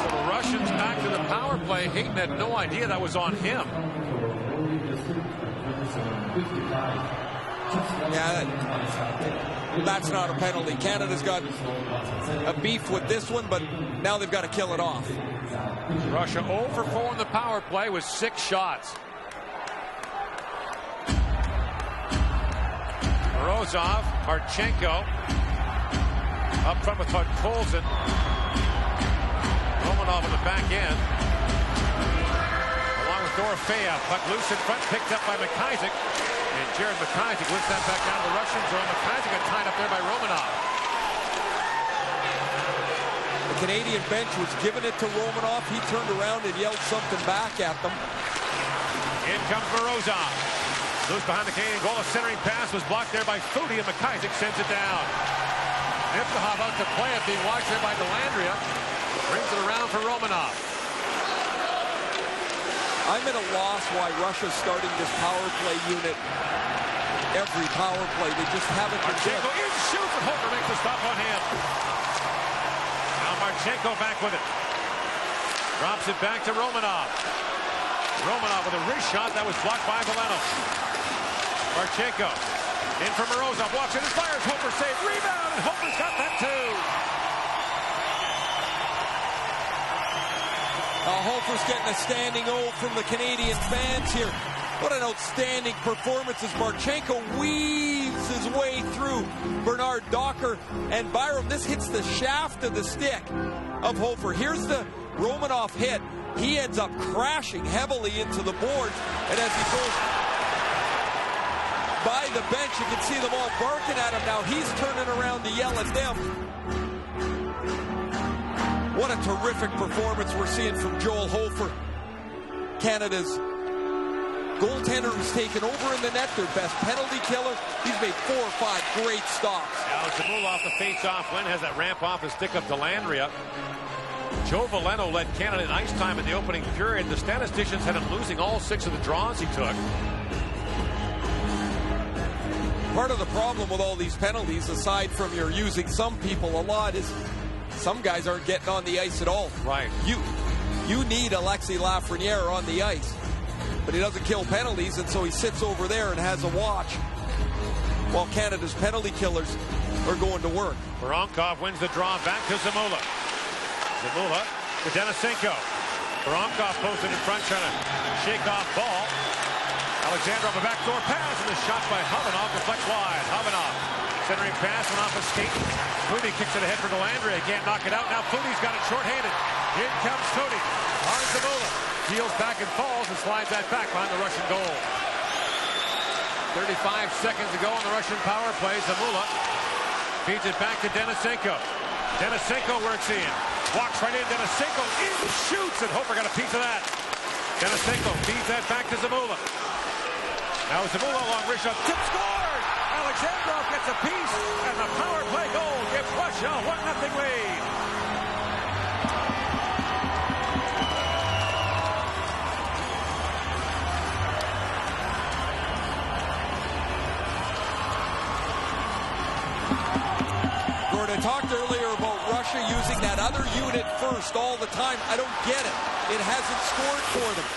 So the Russians back to the power play. Hayton had no idea that was on him. Yeah, that's not a penalty. Canada's got a beef with this one, but now they've got to kill it off. Russia 0 for 4 in the power play with 6 shots. Morozov, Marchenko. Up front with Podkolzin. Romanov in the back end. Along with Dorofeyev. Puck loose in front, picked up by McIsaac. And Jared McIsaac lifts that back down to the Russian zone. McIsaac got tied up there by Romanov. The Canadian bench was giving it to Romanov. He turned around and yelled something back at them. In comes Morozov. Loose behind the Canadian goal. A centering pass was blocked there by Foudy, and McIsaac sends it down. Niftahoff out to play it, being watched there by Dellandrea. Brings it around for Romanov. I'm at a loss why Russia's starting this power play unit. Every power play, they just haven't been good. Marchenko in, shoots, and Hofer makes a stop on him. Now Marchenko back with it. Drops it back to Romanov. Romanov with a wrist shot that was blocked by Veleno. Marchenko. In for Morozov, walks in and fires. Hofer saved. Rebound, and Hofer's got that too. Hofer's getting a standing O from the Canadian fans here. What an outstanding performance as Marchenko weaves his way through Bernard Docker and Byram. This hits the shaft of the stick of Hofer. Here's the Romanov hit. He ends up crashing heavily into the boards, and as he goes by the bench, you can see them all barking at him now. He's turning around to yell at them. What a terrific performance we're seeing from Joel Hofer. Canada's goaltender who's taken over in the net, their best penalty killer. He's made 4 or 5 great stops. Alex Zamula off the face-off win, has that ramp off the stick of Dellandrea. Joe Veleno led Canada in ice time in the opening period. The statisticians had him losing all 6 of the draws he took. Part of the problem with all these penalties, aside from you're using some people a lot, is some guys aren't getting on the ice at all. Right. You need Alexis Lafreniere on the ice, but he doesn't kill penalties, and so he sits over there and has a watch while Canada's penalty killers are going to work. Voronkov wins the draw back to Zamula. Zamula to Denisenko. Voronkov posted in front, trying to shake off ball. Alexandrov a backdoor pass, and the shot by Havanov deflects wide. Havanov centering pass went off a skate. Foudy kicks it ahead for Dellandrea. He can't knock it out. Now Foudy's got it shorthanded. In comes Foudy. On Zamula. Heels back and falls and slides that back behind the Russian goal. 35 seconds to go on the Russian power play. Zamula feeds it back to Denisenko. Denisenko works in. Walks right in. Denisenko in, shoots, and Hofer got a piece of that. Denisenko feeds that back to Zamula. Now Zamula along wrist shot. Tip scored! Alexandrov gets a piece, and the power play goal gives Russia a 1-0 lead. Gordon, I talked earlier about Russia using that other unit first all the time. I don't get it. It hasn't scored for them.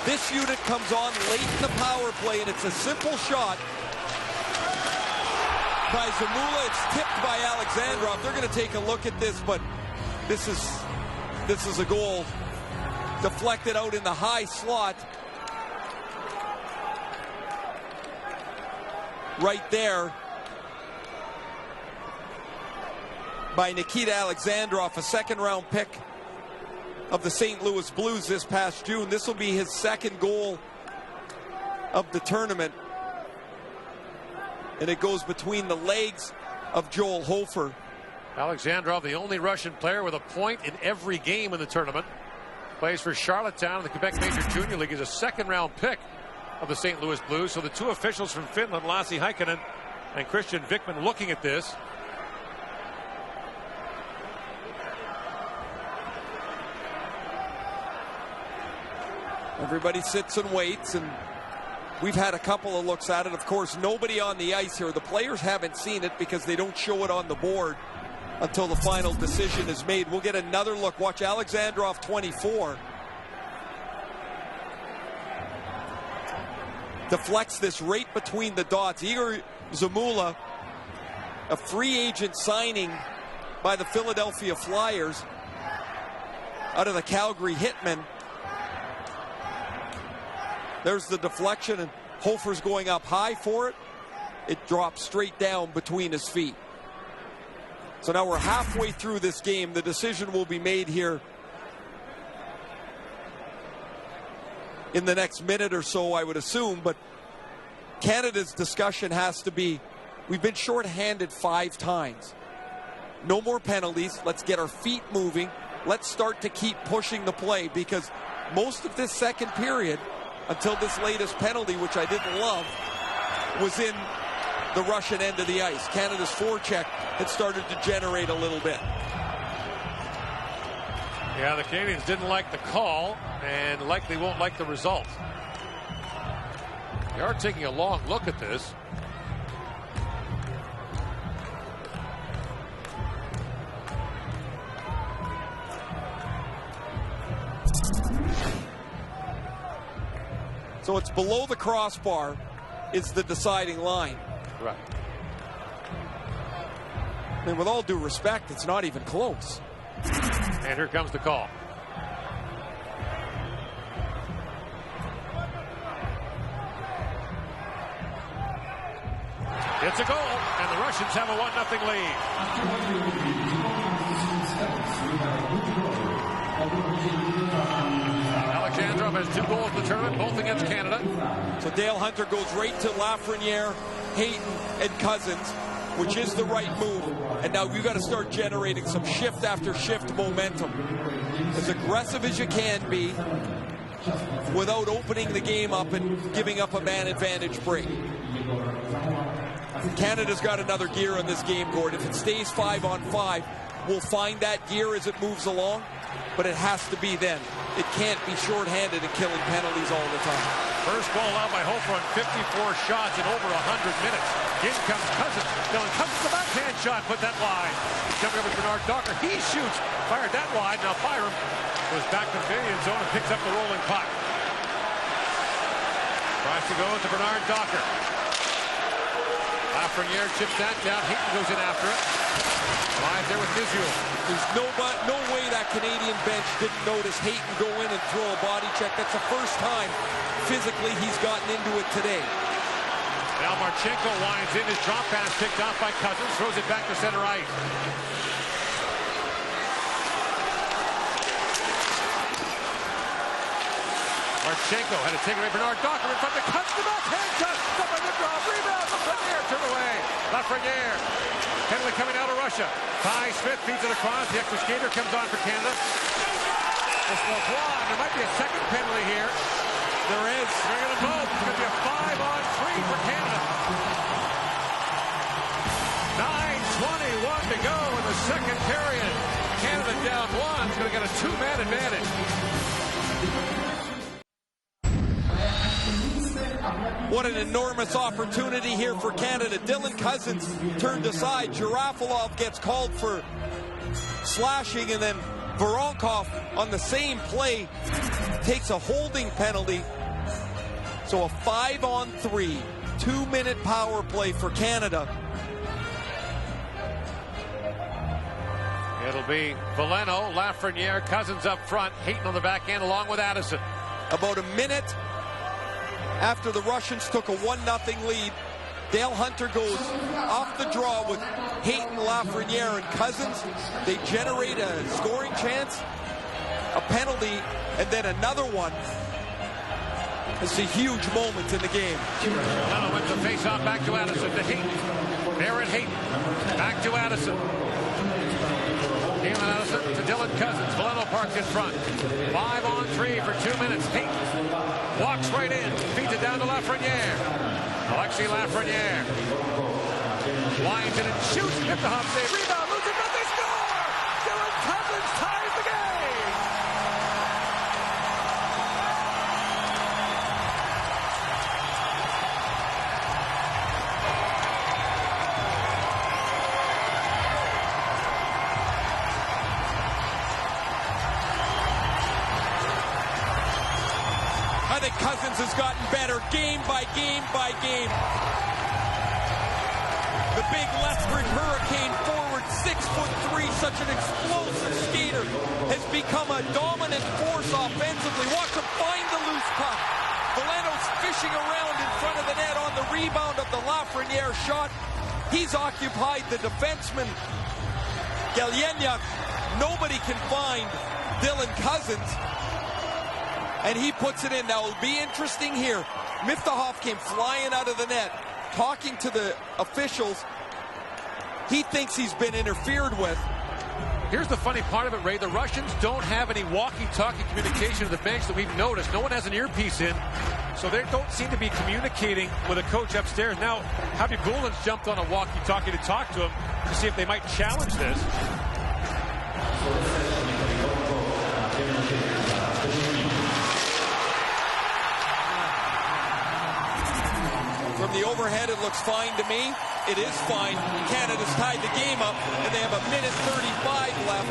This unit comes on late in the power play, and it's a simple shot by Zamula. It's tipped by Alexandrov. They're going to take a look at this, but this is a goal deflected out in the high slot. Right there by Nikita Alexandrov, a second-round pick of the St. Louis Blues this past June. This will be his second goal of the tournament. And it goes between the legs of Joel Hofer. Alexandrov, the only Russian player with a point in every game in the tournament. Plays for Charlottetown in the Quebec Major Junior League. He's a second-round pick of the St. Louis Blues. So the two officials from Finland, Lassi Heikkinen and Christian Wickman, looking at this. Everybody sits and waits, and we've had a couple of looks at it. Of course, nobody on the ice here. The players haven't seen it because they don't show it on the board until the final decision is made. We'll get another look. Watch Alexandrov, 24. Deflects this right between the dots. Igor Zamula, a free agent signing by the Philadelphia Flyers. out of the Calgary Hitmen. There's the deflection, and Hofer's going up high for it. It drops straight down between his feet. So now we're halfway through this game. The decision will be made here in the next minute or so, I would assume. But Canada's discussion has to be, we've been shorthanded 5 times. No more penalties. Let's get our feet moving. Let's start to keep pushing the play, because most of this second period, until this latest penalty, which I didn't love, was in the Russian end of the ice. Canada's forecheck had started to generate a little bit. Yeah, the Canadians didn't like the call and likely won't like the result. They are taking a long look at this. So it's below the crossbar is the deciding line. Right. I mean, with all due respect, it's not even close. And here comes the call. It's a goal, and the Russians have a 1-0 lead. Alexandrov has 2 goals in the tournament, both against Canada. So Dale Hunter goes right to Lafreniere, Hayton, and Cousins, which is the right move. And now you got to start generating some shift after shift momentum. As aggressive as you can be without opening the game up and giving up a man advantage break. Canada's got another gear in this game, Gord. If it stays 5-on-5, we'll find that gear as it moves along, but it has to be then. It can't be shorthanded and killing penalties all the time. First goal allowed by Hofer on 54 shots in over 100 minutes. In comes Cousins. Dylan Cousins, the backhand shot, put that wide. Jumping over to Bernard Docker. He shoots. Fired that wide. Now Byram goes back to the Canadian zone and picks up the rolling puck. Tries to go to Bernard Docker. Lafreniere chips that down. Hayton goes in after it. Live there with Mizuel. There's no way that Canadian bench didn't notice Hayton go in and throw a body check. That's the first time physically he's gotten into it today. Now Marchenko winds in. His drop pass picked off by Cousins. Throws it back to center ice. Marchenko had to take away Bernard Docker in front of the cuts the backhand shot. Up by the draw. Rebound. Lafreniere turned away. Lafreniere. Penalty coming out of Russia. Ty Smith feeds it across. The extra skater comes on for Canada. This goes wide. There might be a second penalty here. There is. They're going to vote. It's going to be a 5-on-3 for Canada. 9:21 to go in the second period. Canada down 1. It's going to get a 2-man advantage. What an enormous opportunity here for Canada. Dylan Cousins turned aside. Girafalov gets called for slashing, and then Voronkov on the same play takes a holding penalty. So a 5-on-3, 2-minute power play for Canada. It'll be Veleno, Lafreniere, Cousins up front, Hayton on the back end along with Addison. About a minute after the Russians took a 1-0 lead, Dale Hunter goes off the draw with Hayton, Lafreniere, and Cousins. They generate a scoring chance, a penalty, and then another one. It's a huge moment in the game. Veleno went to face off back to Addison, to Hayton. Aaron Hayton, back to Addison. Galen Addison to Dylan Cousins. Veleno parks in front. 5-on-3 for 2 minutes. Hayton walks right in. Feeds it down to Lafreniere. Alexis Lafreniere. Winds it and shoots. Hit the hop save. Rebound. Loses, but they score! Dylan Cousins ties the game! I think Cousins has gotten better game by game by game. The big Lethbridge Hurricane forward, 6'3", such an explosive skater, has become a dominant force offensively. Watch him find the loose puck. Veleno's fishing around in front of the net on the rebound of the Lafreniere shot. He's occupied the defenseman, Galchenyuk. Nobody can find Dylan Cousins, and he puts it in. Now, it'll be interesting here. Miftahoff came flying out of the net, talking to the officials. He thinks he's been interfered with. Here's the funny part of it, Ray. The Russians don't have any walkie-talkie communication at the bench that we've noticed. No one has an earpiece in, so they don't seem to be communicating with a coach upstairs. Now, Khabibulin jumped on a walkie-talkie to talk to him to see if they might challenge this. From the overhead, it looks fine to me. It is fine. Canada's tied the game up, and they have 1:35 left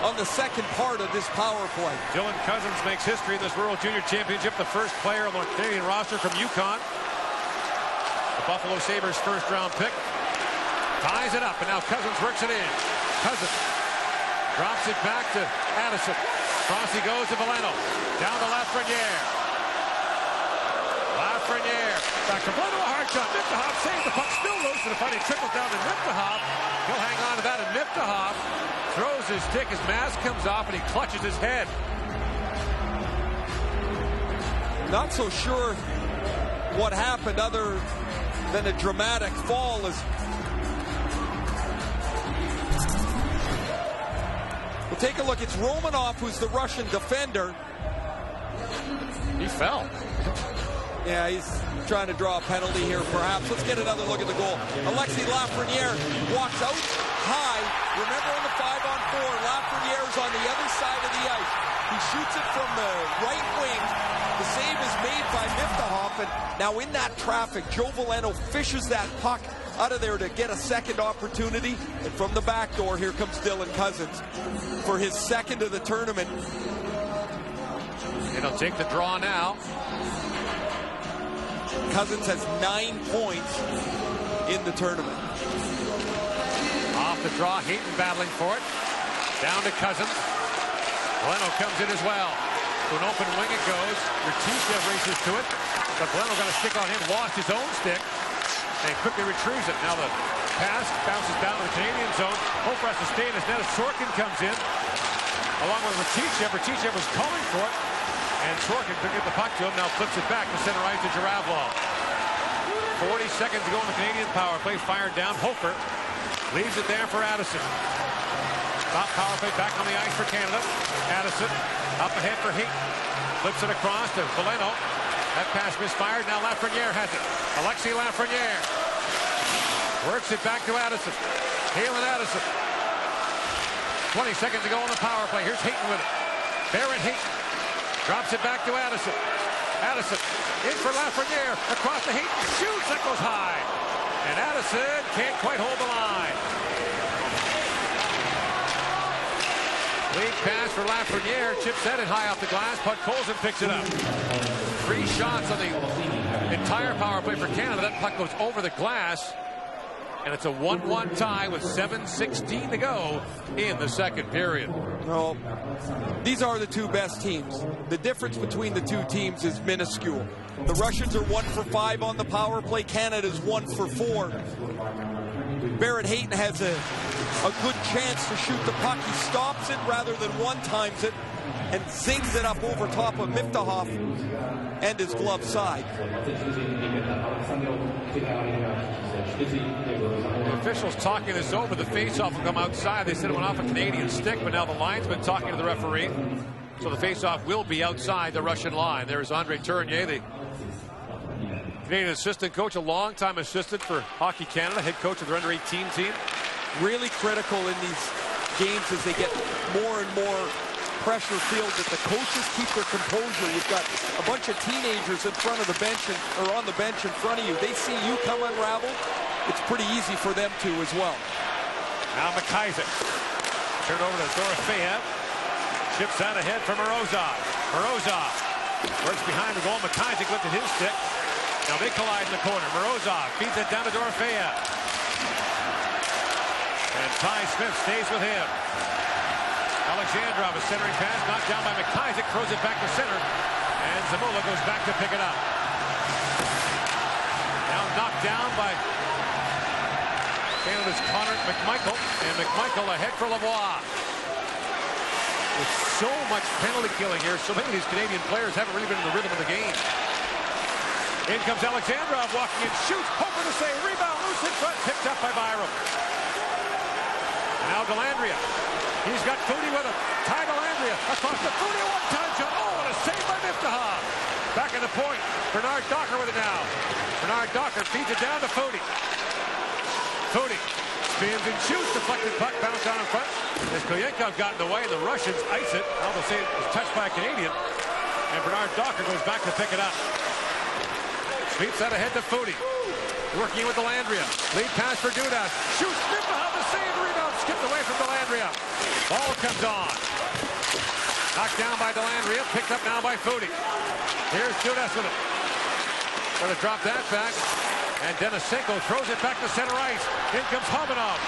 on the second part of this power play. Dylan Cousins makes history in this World Junior Championship, the first player on the Canadian roster from UConn. The Buffalo Sabres' first-round pick. Ties it up, and now Cousins works it in. Cousins drops it back to Addison. Across he goes to Veleno. Down to Lafreniere. Lafreniere. Back to Veleno, a hard shot. Miftahoff saves the puck. Still loose, and the fighting trickles down to Miftahoff. He'll hang on to that, and Miftahoff throws his stick. His mask comes off, and he clutches his head. Not so sure what happened other than a dramatic fall. As we'll take a look. It's Romanov who's the Russian defender. He fell. Yeah, he's trying to draw a penalty here, perhaps. Let's get another look at the goal. Alexis Lafreniere walks out high. Remember on the 5-on-4, Lafreniere's on the other side of the ice. He shoots it from the right wing. The save is made by Miftahoff, and now in that traffic, Joe Veleno fishes that puck out of there to get a second opportunity. And from the back door, here comes Dylan Cousins for his second of the tournament. And he'll take the draw now. Cousins has 9 points in the tournament. Off the draw, Hayton battling for it. Down to Cousins. Veleno comes in as well. To an open wing it goes. Urtichev races to it. But Veleno got a stick on him, lost his own stick, and quickly retrieves it. Now the pass bounces down to the Canadian zone. Hofer has to stay in his net as Sorkin comes in. Along with Urtichev. Urtichev was calling for it. And Sorkin could get the puck to him. Now flips it back to center ice to Jaravlov. 40 seconds to go in the Canadian power play. Fired down. Hofer leaves it there for Addison. Top power play back on the ice for Canada. Addison up ahead for Hayton. Flips it across to Veleno. That pass misfired. Now Lafreniere has it. Alexis Lafreniere works it back to Addison. Halen Addison. 20 seconds to go on the power play. Here's Hayton with it. Barrett Hayton. Drops it back to Addison. Addison in for Lafreniere. Across the Hayton. Shoots. That goes high. And Addison can't quite hold the line. Lead pass for Lafreniere. Chips at it high off the glass. Podkolzin picks it up. 3 shots on the entire power play for Canada. That puck goes over the glass. And it's a 1-1 tie with 7:16 to go in the second period. Well, these are the two best teams. The difference between the two teams is minuscule. The Russians are 1 for 5 on the power play. Canada's 1 for 4. Barrett Hayton has a good chance to shoot the puck. He stops it rather than one-times it and zings it up over top of Miftahoff and his glove side. The officials talking this over. The faceoff will come outside. They said it went off a Canadian stick, but now the linesman talking to the referee. So the faceoff will be outside the Russian line. There's Andre Tournier, the Canadian assistant coach, a longtime assistant for Hockey Canada, head coach of their under-18 team. Really critical in these games as they get more and more pressure field that the coaches keep their composure. You've got a bunch of teenagers in front of the bench or on the bench in front of you. They see you come unraveled. It's pretty easy for them to as well. Now McIsaac. Turn over to Dorofeyev. Chips out ahead for Morozov. Morozov works behind the goal. McIsaac lifted his stick. Now they collide in the corner. Morozov feeds it down to Dorofeyev. And Ty Smith stays with him. Alexandrov, a centering pass, knocked down by McIsaac, throws it back to center, and Zamula goes back to pick it up. Now knocked down by Canada's Connor McMichael, and McMichael ahead for Lavoie. With so much penalty killing here, so many of these Canadian players haven't really been in the rhythm of the game. In comes Alexandrov, walking in, shoots, hoping to save, rebound, loose in front, picked up by Byram. Now Dellandrea. He's got Foudy with him. Ty Dellandrea across the Foudy, one-time shot. Oh, what a save by Miftahoff. Back at the point. Bernard Docker with it now. Bernard Docker feeds it down to Foudy. Foudy spins and shoots. Deflected puck, bounced down in front. As Koyenkov got in the way, and the Russians ice it. Now they'll say it was touched by a Canadian. And Bernard Docker goes back to pick it up. Sweeps that ahead to Foudy. Working with Dellandrea. Lead pass for Dudas. Shoots. Miftahoff the save. Rebound skipped away from Dellandrea. Ball comes on. Knocked down by Dellandrea. Picked up now by Foudy. Here's Dudas with it. Going to drop that back. And Denisenko throws it back to center ice. In comes Hobanov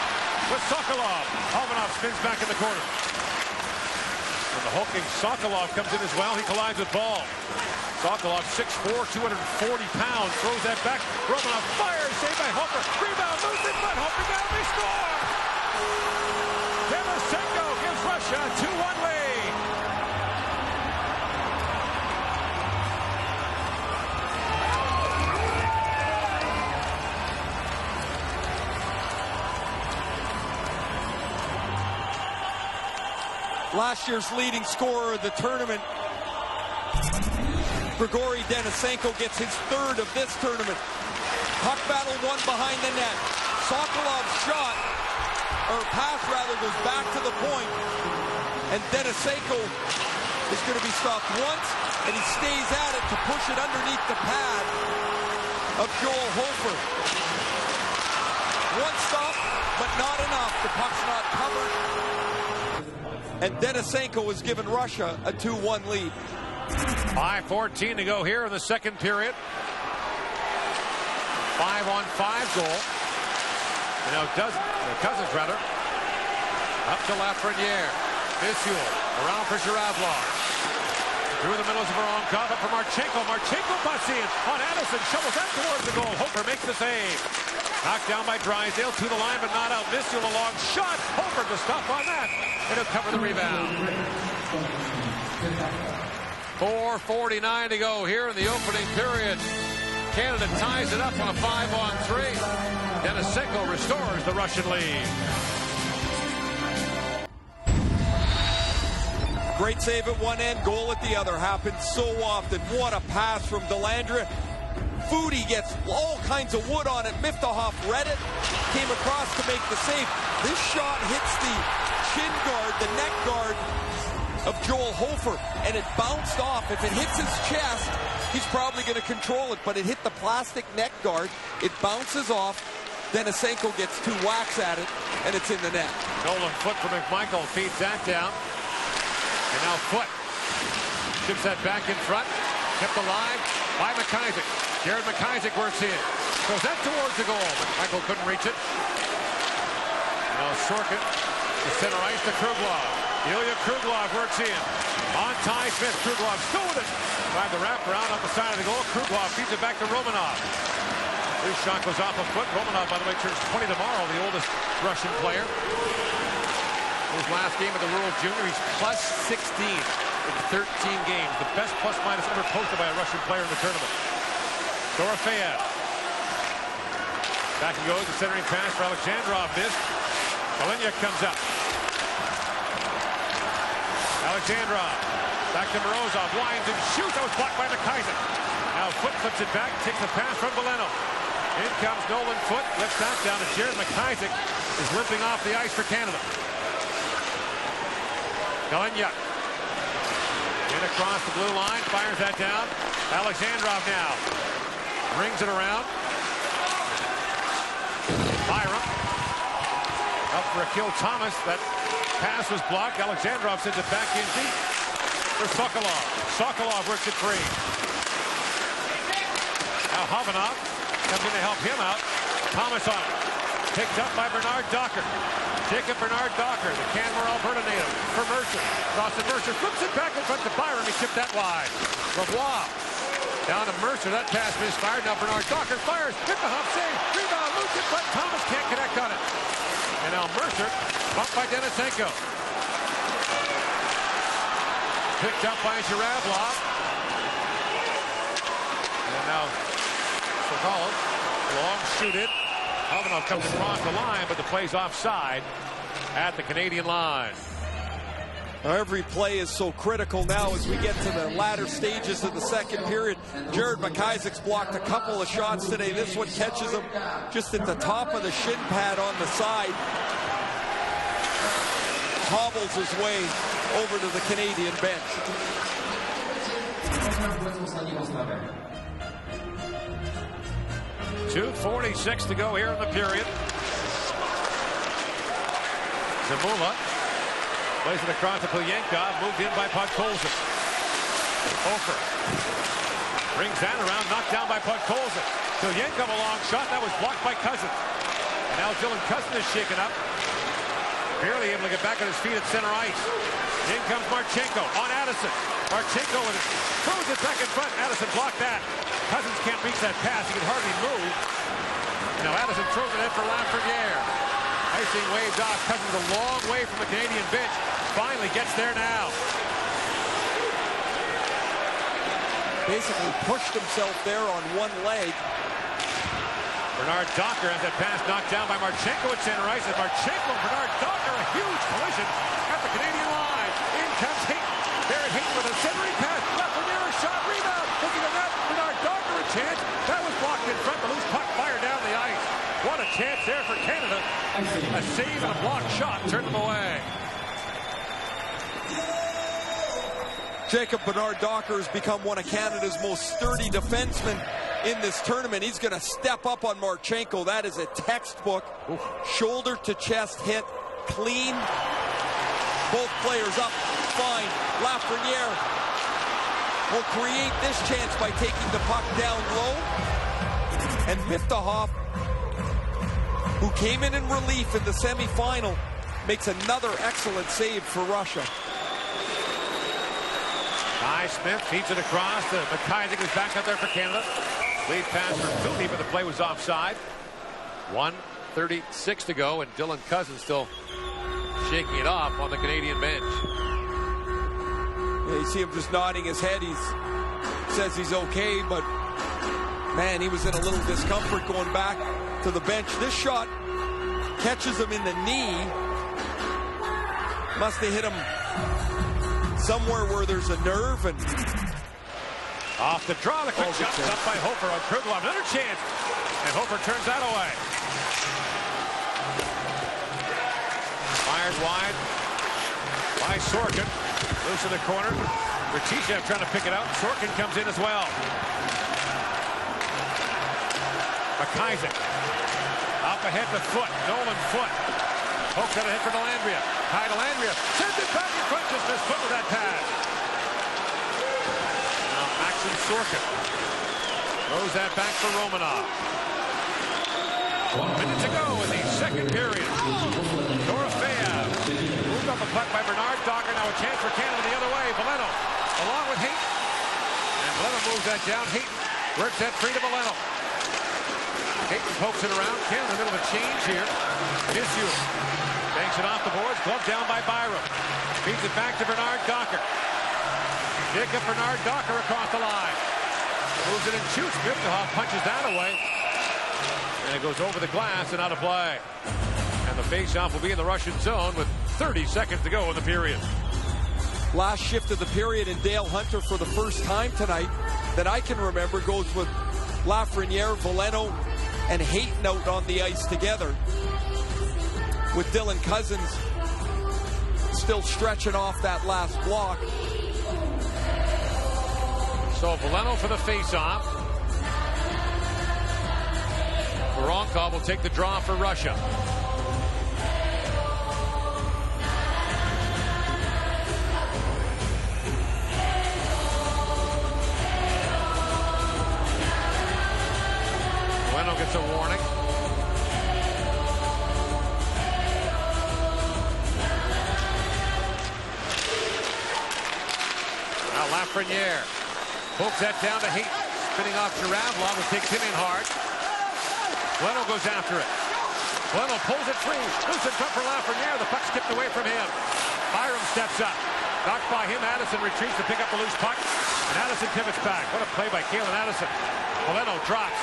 with Sokolov. Hobanov spins back in the corner. And the hulking Sokolov comes in as well. He collides with Ball. Sokolov, 6'4", 240 pounds, throws that back. Romanov fires, saved by Hofer. Rebound, moves in front. Hofer down, they score! Denisenko gives Russia a 2-1 lead. Last year's leading scorer of the tournament, Grigory Denisenko, gets his third of this tournament. Puck battle won behind the net. Sokolov's shot, or pass rather, goes back to the point. And Denisenko is going to be stopped once, and he stays at it to push it underneath the pad of Joel Hofer. One stop, but not enough. The puck's not covered. And Denisenko has given Russia a 2-1 lead. 5:14 to go here in the second period. 5-on-5 goal. And now Cousins rather. Up to Lafreniere. Missul around for Zhuravlov. Through the middle of Voronkov, up for Marchenko. Marchenko butts in on Anderson. Shovels that towards the goal. Hofer makes the save. Knocked down by Drysdale to the line, but not out. Missul a long shot. Hofer to stop on that. And he'll cover the rebound. 4:49 to go here in the opening period. Canada ties it up on a 5-on-3. Denisenko restores the Russian lead. Great save at one end, goal at the other. Happens so often. What a pass from Dellandrea. Foudy gets all kinds of wood on it. Miftahoff read it, came across to make the save. This shot hits the chin guard, the neck guard of Joel Hofer, and it bounced off. If it hits his chest, he's probably going to control it, but it hit the plastic neck guard. It bounces off. Denisenko gets two whacks at it, and it's in the net. Nolan Foote for McMichael, feeds that down. And now Foote chips that back in front. Kept alive by McIsaac. Jared McIsaac works in. Goes that towards the goal. McMichael couldn't reach it. Now Sorkin to center ice to Kruglov. Ilya Kruglov works in. On Ty Smith. Kruglov still with it. Tried the wraparound up the side of the goal. Kruglov feeds it back to Romanov. His shot goes off a foot. Romanov, by the way, turns 20 tomorrow, the oldest Russian player. His last game of the World Junior, he's plus 16 in 13 games. The best plus-minus ever posted by a Russian player in the tournament. Dorofeyev. Back he goes. The centering pass for Alexandrov missed. Galchenyuk comes up. Alexandrov. Back to Morozov. Winds and shoots. That was blocked by McIsaac. Now Foote flips it back. Takes the pass from Veleno. In comes Nolan Foote. Lifts that down. And Jared McIsaac is limping off the ice for Canada. Galchenyuk. In across the blue line. Fires that down. Alexandrov now. Rings it around. Byram. Up for Akil Thomas. That pass was blocked. Alexandrov sends it back in deep for Sokolov. Sokolov works it free. Now Hobanov comes in to help him out. Thomas on it. Picked up by Bernard Docker. Jacob Bernard Docker, the Canmore, Alberta native, for Mercer. Crossing Mercer, flips it back in front to Byram. He chipped that wide. Lavoie down to Mercer. That pass misfired. Now Bernard Docker fires. Hit the hop save. Rebound. Loose in front. Thomas can't connect on it. And now Mercer bumped by Denisenko. Picked up by Zhuravlov. And now Sokolov. Long shoot it. Albanov comes across the line, but the play's offside at the Canadian line. Now every play is so critical now as we get to the latter stages of the second period. Jared McIsaac's blocked a couple of shots today. This one catches him just at the top of the shin pad on the side. Hobbles his way over to the Canadian bench. 2:46 to go here in the period. Zamula plays it across to Plyenkov, moved in by Podkolzin. Hofer brings that around, knocked down by Podkolzin. Plyenkov a long shot, that was blocked by Cousins. And now Dylan Cousins is shaken up. Barely able to get back on his feet at center ice. In comes Marchenko on Addison. Marchenko throws it back in front. Addison blocked that. Cousins can't reach that pass. He can hardly move. Now Addison throws it in for Lafreniere. Icing waved off. Cousins a long way from the Canadian bench. Finally gets there now. Basically pushed himself there on one leg. Bernard Docker has that pass knocked down by Marchenko at center ice. And Marchenko and Bernard Docker, a huge collision at the Canadian line. In comes Hayton. Barrett Hayton with a centering pass. Lafreniere shot, rebound. Looking at that, Bernard Docker a chance. That was blocked in front. The loose puck fired down the ice. What a chance there for Canada. A save and a blocked shot turned them away. Jacob Bernard Docker has become one of Canada's most sturdy defensemen in this tournament. He's going to step up on Marchenko. That is a textbook. Shoulder to chest hit. Clean. Both players up. Fine. Lafreniere will create this chance by taking the puck down low. And Miftahoff, who came in relief in the semifinal, makes another excellent save for Russia. Ty Smith feeds it across. McIsaac is back up there for Canada. Lead pass for Cooney, but the play was offside. 1:36 to go, and Dylan Cousins still shaking it off on the Canadian bench. Yeah, you see him just nodding his head. He says he's okay, but man, he was in a little discomfort going back to the bench. This shot catches him in the knee. Must have hit him somewhere where there's a nerve. And off the draw, the quick shot up by Hofer on Krugloff. Another chance, and Hofer turns that away. Fires wide by Sorkin. Loose in the corner. Ratishev trying to pick it out. Sorkin comes in as well. McIsaac up ahead to Foot. Nolan Foot pokes out a hit for Dellandrea. High Dellandrea sends it back in front. Just missed Foot with that pass. Now Maxim Sorkin throws that back for Romanov. 1 minute to go in the second period. Dorofeyev moved up a puck by Bernard Docker. Now a chance for Canada the other way. Valeno along with Hayton. And Valeno moves that down. Hayton works that free to Valeno. Hayton pokes it around. Canada in the middle of a change here. Misuse banks it off the boards. Glove down by Byram. Feeds it back to Bernard Docker. Jacob Bernard Docker across the line. Moves it and shoots. Miftahoff punches that away. And it goes over the glass and out of play. And the faceoff will be in the Russian zone with 30 seconds to go in the period. Last shift of the period, and Dale Hunter, for the first time tonight that I can remember, goes with Lafreniere, Valeno, and Hayton out on the ice together, with Dylan Cousins still stretching off that last block. So Valeno for the faceoff. Voronkov will take the draw for Russia. Valeno gets a warning. Lafreniere pokes that down to Hayton. Spinning off Giravlov, who takes him in hard. Leno goes after it. Leno pulls it free. Loose in front for Lafreniere. The puck skipped away from him. Byram steps up. Knocked by him. Addison retreats to pick up the loose puck. And Addison pivots back. What a play by Kalen Addison. Leno drops.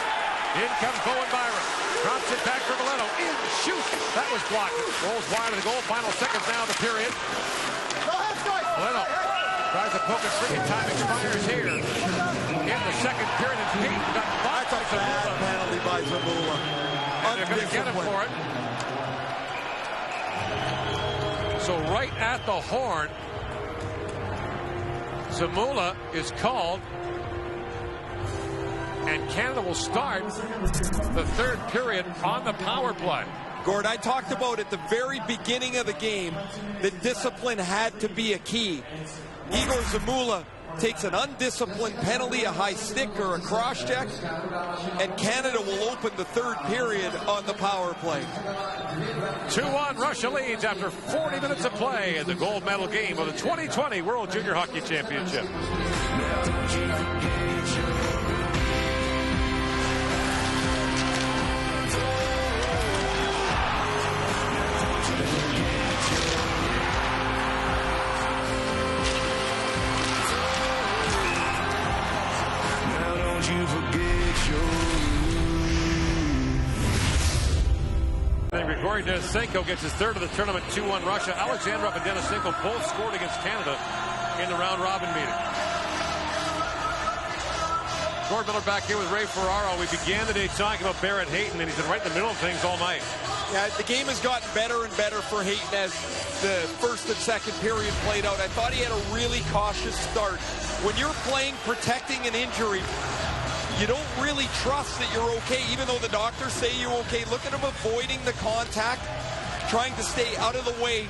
In comes Bowen Byram. Drops it back for Leno. In, shoot. That was blocked. Rolls wide of the goal. Final seconds now of the period. Leno tries to poke it free. Time expires here. In the second period, and Pete got blocked by Zamula. Penalty by Zamula. They're going to get him for it. So right at the horn, Zamula is called, and Canada will start the third period on the power play. Gord, I talked about at the very beginning of the game that discipline had to be a key. Igor Zamula takes an undisciplined penalty, a high stick or a cross check, and Canada will open the third period on the power play. 2-1, Russia leads after 40 minutes of play in the gold medal game of the 2020 World Junior Hockey Championship. Grigori Denisenko gets his third of the tournament, 2-1 Russia. Alexandrov and Denisenko both scored against Canada in the round-robin meeting. Gord Miller back here with Ray Ferraro. We began the day talking about Barrett Hayton, and he's been right in the middle of things all night. Yeah, the game has gotten better and better for Hayton as the first and second period played out. I thought he had a really cautious start. When you're playing protecting an injury, you don't really trust that you're okay, even though the doctors say you're okay. Look at him avoiding the contact, trying to stay out of the way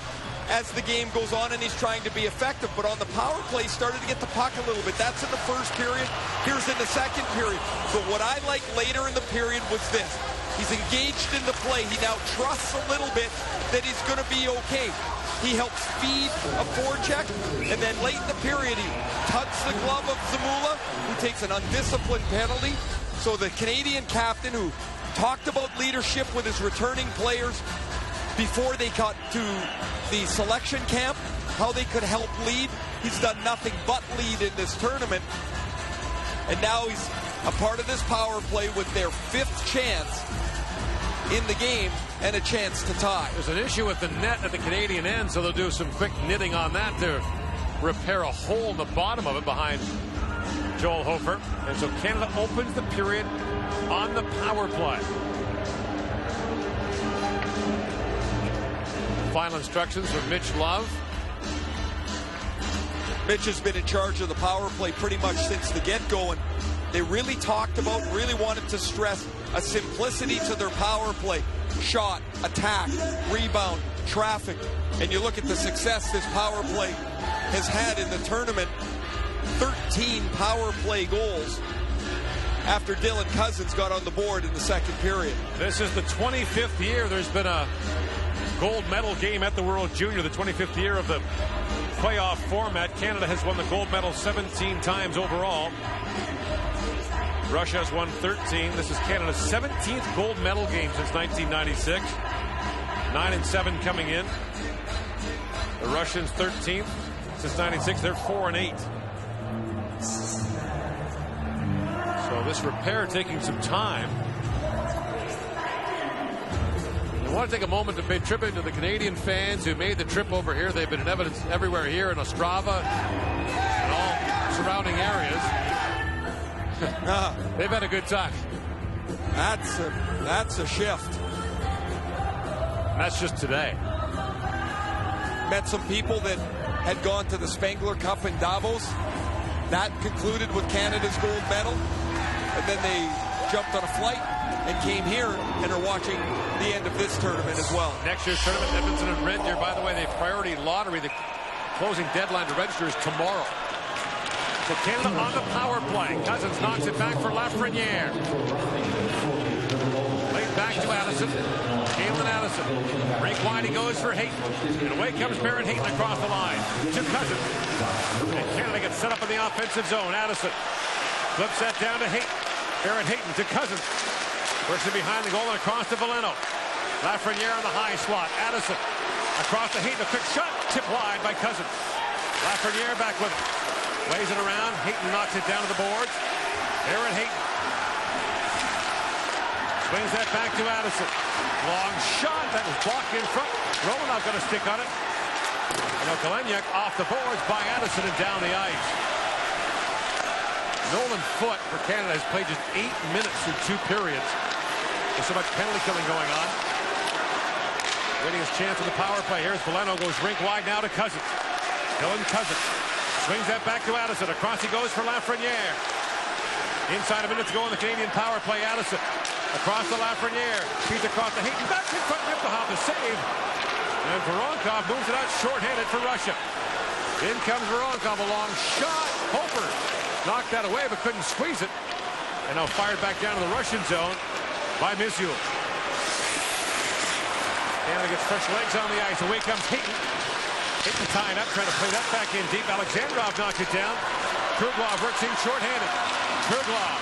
as the game goes on, and he's trying to be effective. But on the power play, he started to get the puck a little bit. That's in the first period. Here's in the second period. But what I liked later in the period was this. He's engaged in the play. He now trusts a little bit that he's going to be okay. He helps feed a forecheck, and then late in the period, he tugs the glove of Zamula, who takes an undisciplined penalty. So the Canadian captain, who talked about leadership with his returning players before they got to the selection camp, how they could help lead, he's done nothing but lead in this tournament. And now he's a part of this power play with their fifth chance in the game and a chance to tie. There's an issue with the net at the Canadian end, so they'll do some quick knitting on that to repair a hole in the bottom of it behind Joel Hofer. And so Canada opens the period on the power play. Final instructions from Mitch Love. Mitch has been in charge of the power play pretty much since the get-go, and they really talked about, really wanted to stress a simplicity to their power play. Shot, attack, rebound, traffic. And you look at the success this power play has had in the tournament. 13 power play goals after Dylan Cousins got on the board in the second period. This is the 25th year there's been a gold medal game at the World Junior, the 25th year of the playoff format. Canada has won the gold medal 17 times overall. Russia has won 13. This is Canada's 17th gold medal game since 1996. 9-7 coming in. The Russians 13th since 96. They're 4-8. So this repair taking some time. I want to take a moment to pay tribute to the Canadian fans who made the trip over here. They've been in evidence everywhere here in Ostrava and all surrounding areas. They've had a good time. That's a shift. That's just today. Met some people that had gone to the Spengler Cup in Davos. That concluded with Canada's gold medal. And then they jumped on a flight and came here and are watching the end of this tournament as well. Next year's tournament, Edmonton and Red Deer. By the way, the priority lottery, the closing deadline to register is tomorrow. So Canada on the power play. Cousins knocks it back for Lafreniere. Laid back to Addison. Kalen Addison Addison. Break wide, he goes for Hayton. And away comes Barrett Hayton across the line to Cousins. And Canada gets set up in the offensive zone. Addison flips that down to Hayton. Barrett Hayton to Cousins. Works it behind the goal and across to Valeno. Lafreniere on the high slot. Addison across to Hayton. A quick shot. Tipped wide by Cousins. Lafreniere back with it. Lays it around. Hayton knocks it down to the boards. Barrett Hayton swings that back to Addison. Long shot. That was blocked in front. Romanov going to stick on it. And now Galchenyuk off the boards by Addison and down the ice. Nolan Foote for Canada has played just 8 minutes through 2 periods. There's so much penalty killing going on. Waiting his chance on the power play. Here's Valeno, goes rink wide now to Cousins. Dylan Cousins swings that back to Addison. Across he goes for Lafreniere. Inside a minute to go on the Canadian power play. Addison across to Lafreniere. Feeds across the Hayton. Back in front. Niptahov the save. And Voronkov moves it out short-handed for Russia. In comes Voronkov. A long shot. Hofer knocked that away but couldn't squeeze it. And now fired back down to the Russian zone by Misyul. Canada gets fresh legs on the ice. Away comes Hayton. Hayton tying up, trying to play that back in deep. Alexandrov knocked it down. Krugloff works in short-handed. Krugloff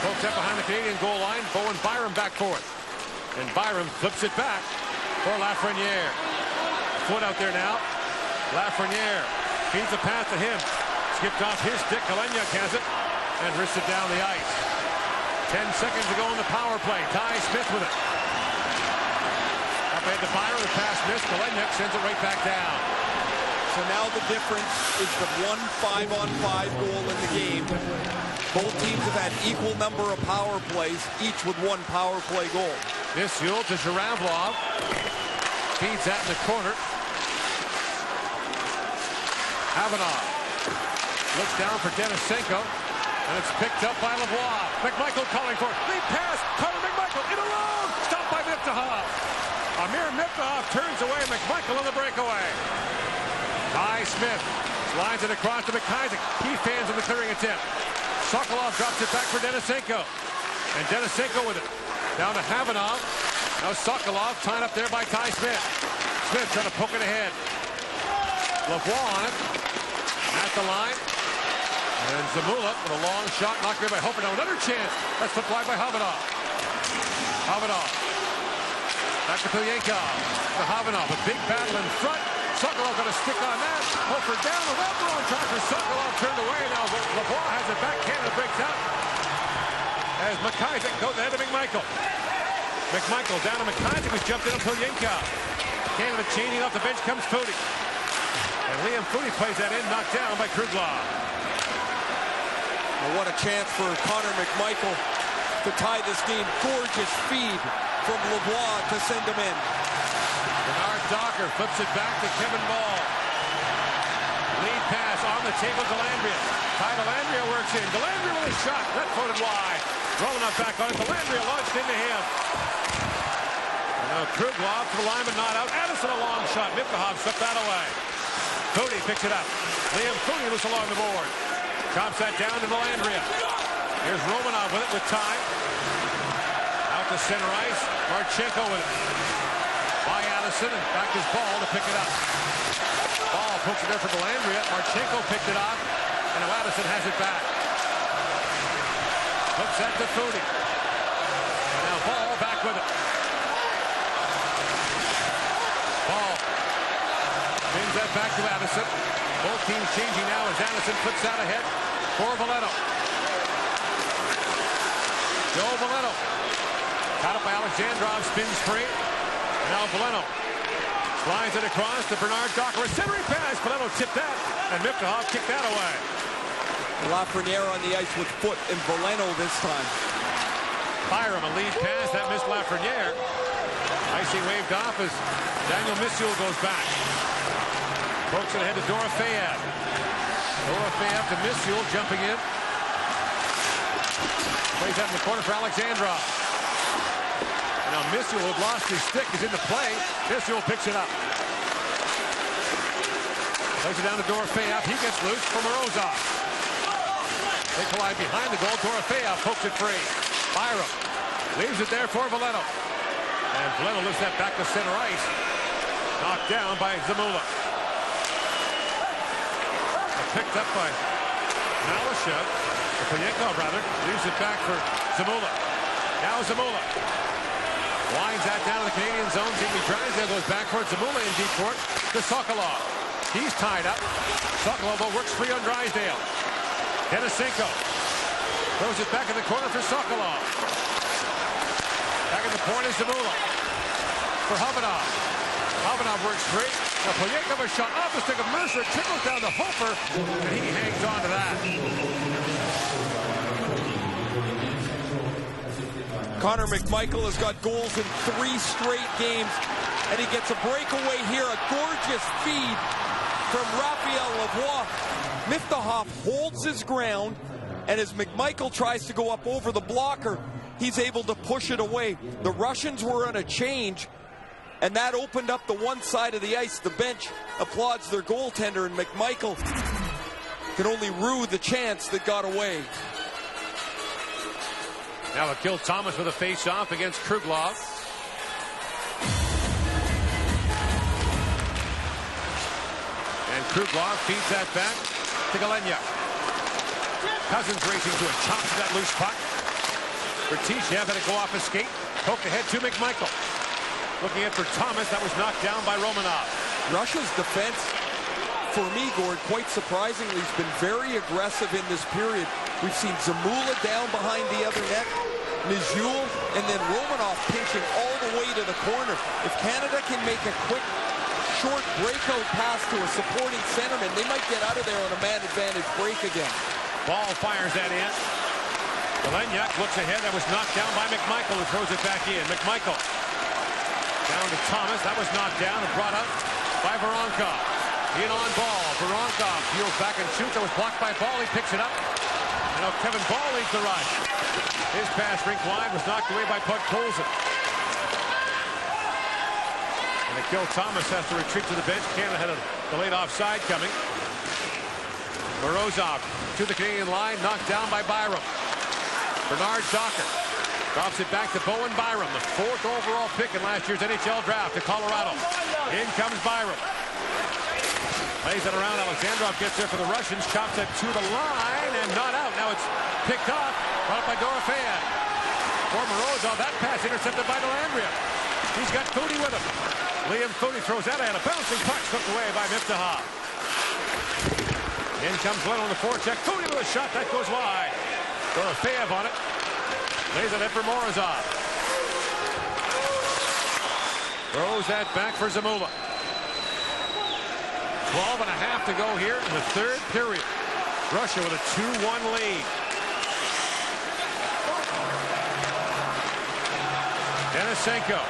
pokes up behind the Canadian goal line. Bowen Byram back for it. And Byram flips it back for Lafreniere. Foot out there now. Lafreniere feeds the pass to him. Skipped off his stick. Galchenyuk has it. And wrists it down the ice. 10 seconds to go in the power play. Ty Smith with it. Up ahead to Byram. The pass missed. Galchenyuk sends it right back down. So now the difference is the 1 5-on-5 goal in the game. Both teams have had equal number of power plays, each with 1 power play goal. Misyul to Zhuravlov. Feeds that in the corner. Avanov looks down for Denisenko. And it's picked up by Lavoie. McMichael calling for it. Lead pass. Connor McMichael in alone. Stopped by Niptahov. Amir Niptahov turns away. McMichael on the breakaway. Ty Smith lines it across to McIsaac. He fans in the clearing attempt. Sokolov drops it back for Denisenko. And Denisenko with it. Down to Havanov. Now Sokolov tied up there by Ty Smith. Smith trying to poke it ahead. Lavoie on it. At the line. And Zamula with a long shot knocked away by Hofer. Now another chance. That's flipped wide by Havanov. Havanov. Back to Pilyankov. To Havanov. A big battle in front. Sokolov got a stick on that. Hofer down. The wraparound try for Sokolov. Turned away. Now Lavoie has it back. Canada breaks out. As McIsaac goes ahead to McMichael. McMichael down to McIsaac, who's jumped in on Pilyankov. Canada changing off the bench comes Foudy. And Liam Foudy plays that in. Knocked down by Krugloff. Well, what a chance for Connor McMichael to tie this game. Gorgeous feed from Lavoie to send him in. Bernard Docker flips it back to Kevin Ball. Lead pass on the table, Dellandrea. Ty Dellandrea works in. Dellandrea with a shot. Left-footed wide. Romanov back on it. Dellandrea launched into him. And now Krugloff to the line, but not out. Addison a long shot. Niptahov swept that away. Foudy picks it up. Liam Foudy loose along the board. Chops that down to Dellandrea. Here's Romanov with it with time. Out to center ice. Marchenko with it. By Addison and back his ball to pick it up. Ball pokes it there for Dellandrea. Marchenko picked it off. And now Addison has it back. Hooks that to Foudy. And now Ball back with it. Ball. Spins that back to Addison. Both teams changing now as Addison flips out ahead for Valeno. Joe Valeno. Caught up by Alexandrov, spins free. And now Valeno slides it across to Bernard Docker. A centering pass. Valeno tipped that. And Niptahov kicked that away. Lafreniere on the ice with Foote and Valeno this time. Byram, a lead pass. That missed Lafreniere. Icing waved off as Daniel Misyul goes back. Pokes it ahead to Dorofeyev. Dorofeyev to Misyul, jumping in. Plays that in the corner for Alexandrov. And now Misyul, who had lost his stick, is into play. Misyul picks it up. Plays it down to Dorofeyev. He gets loose for Morozov. They collide behind the goal. Dorofeyev pokes it free. Byram leaves it there for Valeno. And Glenn lifts that back to center ice. Knocked down by Zamula. Picked up by Malyshev. Koyenkov, rather. Leaves it back for Zamula. Now Zamula. Winds that down to the Canadian zone. Jamie Drysdale goes back towards Zamula in deep court to Sokolov. He's tied up. Sokolov works free on Drysdale. Denisenko throws it back in the corner for Sokolov. Back in the point is Zamula for Havanov. Havanov works free. Now Koyenkov a shot off the stick of Mercer. It trickles down to Hofer, and he hangs on to that. Connor McMichael has got goals in 3 straight games, and he gets a breakaway here. A gorgeous feed from Raphael Lavoie. Miftahoff holds his ground, and as McMichael tries to go up over the blocker, he's able to push it away. The Russians were on a change, and that opened up the one side of the ice. The bench applauds their goaltender, and McMichael can only rue the chance that got away. Now Akil Thomas with a face-off against Kruglov. And Kruglov feeds that back to Galenya. Cousins racing to it, chops that loose puck. Bertiechev had to go off his skate, poked ahead to McMichael. Looking at for Thomas, that was knocked down by Romanov. Russia's defense, for me, Gord, quite surprisingly, has been very aggressive in this period. We've seen Zamula down behind the other net, Nijul, and then Romanov pinching all the way to the corner. If Canada can make a quick, short breakout pass to a supporting centerman, they might get out of there on a man advantage break again. Ball fires that in. Galenya looks ahead. That was knocked down by McMichael, who throws it back in. McMichael down to Thomas. That was knocked down and brought up by Voronkov. In on ball. Voronkov peels back and shoots. That was blocked by Ball. He picks it up. And now Kevin Ball leads the rush. His pass rink wide was knocked away by Pud Colson. And Akil Thomas has to retreat to the bench. Canada had a delayed offside coming. Morozov to the Canadian line. Knocked down by Byram. Bernard Docker drops it back to Bowen Byram, the 4th overall pick in last year's NHL draft to Colorado. In comes Byram. Lays it around. Alexandrov gets there for the Russians. Chops it to the line and not out. Now it's picked up. Brought up by Dorofeyev. For Morozov, that pass intercepted by Dellandrea. He's got Foudy with him. Liam Foudy throws that ahead. A bouncing puck slipped away by Miftahoff. In comes Glenn on the forecheck. Foudy with a shot. That goes wide. Dorofeyev on it. Lays it in for Morozov. Throws that back for Zamula. 12 and a half to go here in the 3rd period. Russia with a 2-1 lead. Denisenko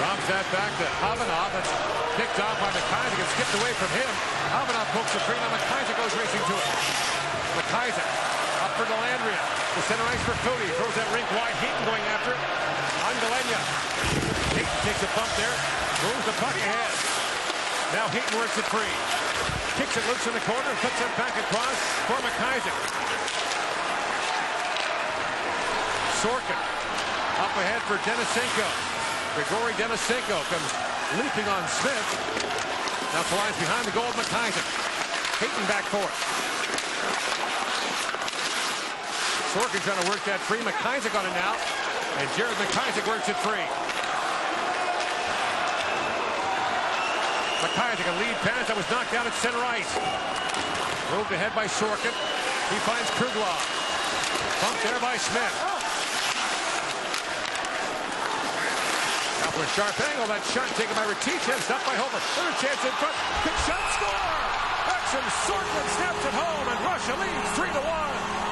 drops that back to Havanov. That's picked off by McIsaac and skipped away from him. Havanov pokes the free. Now McIsaac goes racing to it. McIsaac up for Dellandrea. The center ice for Foudy. Throws that rink wide. Heaton going after it. On Galenya. Heaton takes a bump there. Moves the puck ahead. Now Heaton works it free. Kicks it loose in the corner and puts it back across for McIsaac. Sorkin up ahead for Denisenko. Grigory Denisenko comes leaping on Smith. Now flies behind the goal of McIsaac. Heaton back for it. Sorkin trying to work that free. McIsaac on it now. And Jared McIsaac works it free. McIsaac, a lead pass that was knocked down at center ice. Moved ahead by Sorkin. He finds Kruglov. Bumped there by Smith. Now for a sharp angle. That shot taken by Bertiechev. Stopped by Hofer. Third chance in front. Quick shot, score! Action. Sorkin snaps it home, and Russia leads 3-1.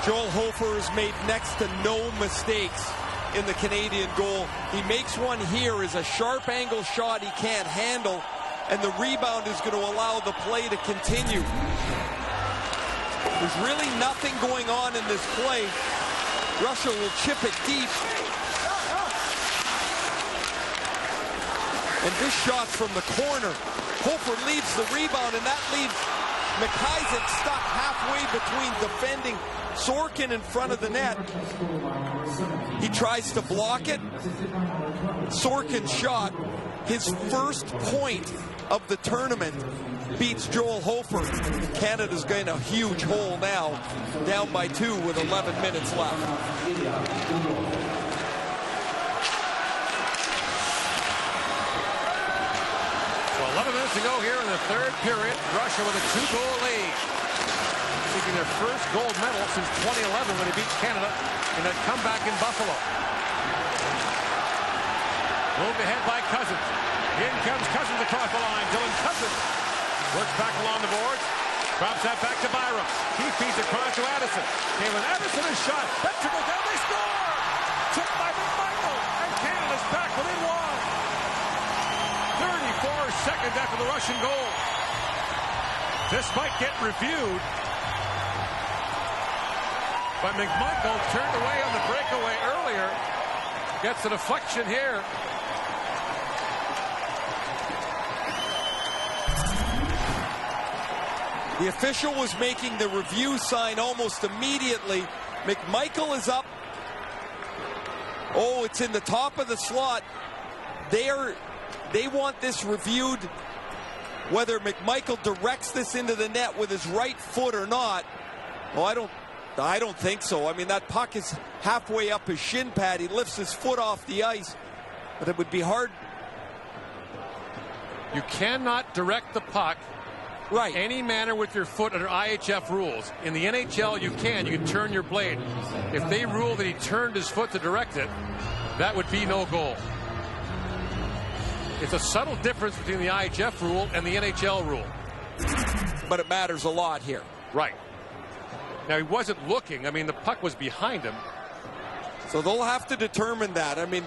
Joel Hofer has made next to no mistakes in the Canadian goal. He makes one here as a sharp angle shot he can't handle, and the rebound is going to allow the play to continue. There's really nothing going on in this play. Russia will chip it deep. And this shot's from the corner. Hofer leads the rebound, and that leaves Mikhaizin stuck halfway between defending Sorkin in front of the net. He tries to block it. Sorkin shot, his first point of the tournament, beats Joel Hofer. Canada's got a huge hole now, down by 2 with 11 minutes left. So 11 minutes to go here in the third period. Russia with a 2-goal lead. Seeking their first gold medal since 2011 when they beat Canada in that comeback in Buffalo. Moved ahead by Cousins. In comes Cousins across the line. Dylan Cousins works back along the boards. Drops that back to Byram. He feeds across to Addison. Kalen Addison is shot. That trickles down. They score! Tipped by McMichael. And Canada's back within one. 34 seconds after the Russian goal. This might get reviewed. But McMichael turned away on the breakaway earlier. Gets a deflection here. The official was making the review sign almost immediately. McMichael is up. Oh, it's in the top of the slot. They want this reviewed, whether McMichael directs this into the net with his right foot or not. Oh, I don't think so. I mean, that puck is halfway up his shin pad. He lifts his foot off the ice, but it would be hard. You cannot direct the puck right any manner with your foot under IIHF rules. In the NHL, you can turn your blade. If they rule that he turned his foot to direct it, that would be no goal. It's a subtle difference between the IIHF rule and the NHL rule. But it matters a lot here. Right. Now, he wasn't looking. I mean, the puck was behind him. So they'll have to determine that. I mean,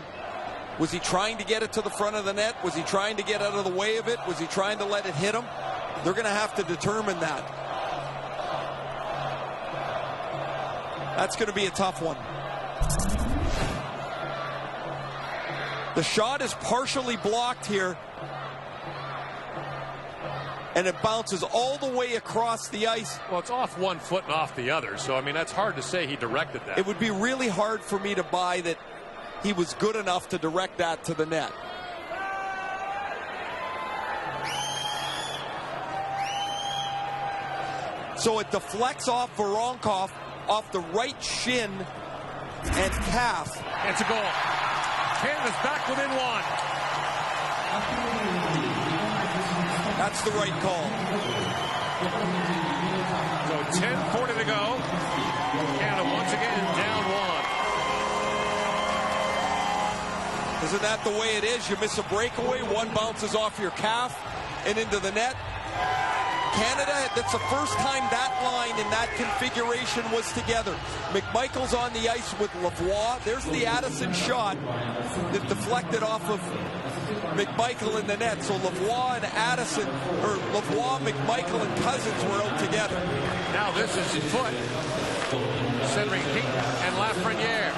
was he trying to get it to the front of the net? Was he trying to get out of the way of it? Was he trying to let it hit him? They're going to have to determine that. That's going to be a tough one. The shot is partially blocked here. And it bounces all the way across the ice. Well, it's off one foot and off the other. So, I mean, that's hard to say he directed that. It would be really hard for me to buy that he was good enough to direct that to the net. So it deflects off Voronkov off the right shin and calf. It's a goal. Canada's back within one. That's the right call. So 10:40 to go. Canada once again down one. Isn't that the way it is? You miss a breakaway, one bounces off your calf and into the net. Canada, that's the first time that line in that configuration was together. McMichael's on the ice with Lavoie. There's the Addison shot that deflected off of McMichael in the net. So Lavoie and Addison, or Lavoie, McMichael, and Cousins were out together. Now this is foot. Centering Heaton and Lafreniere.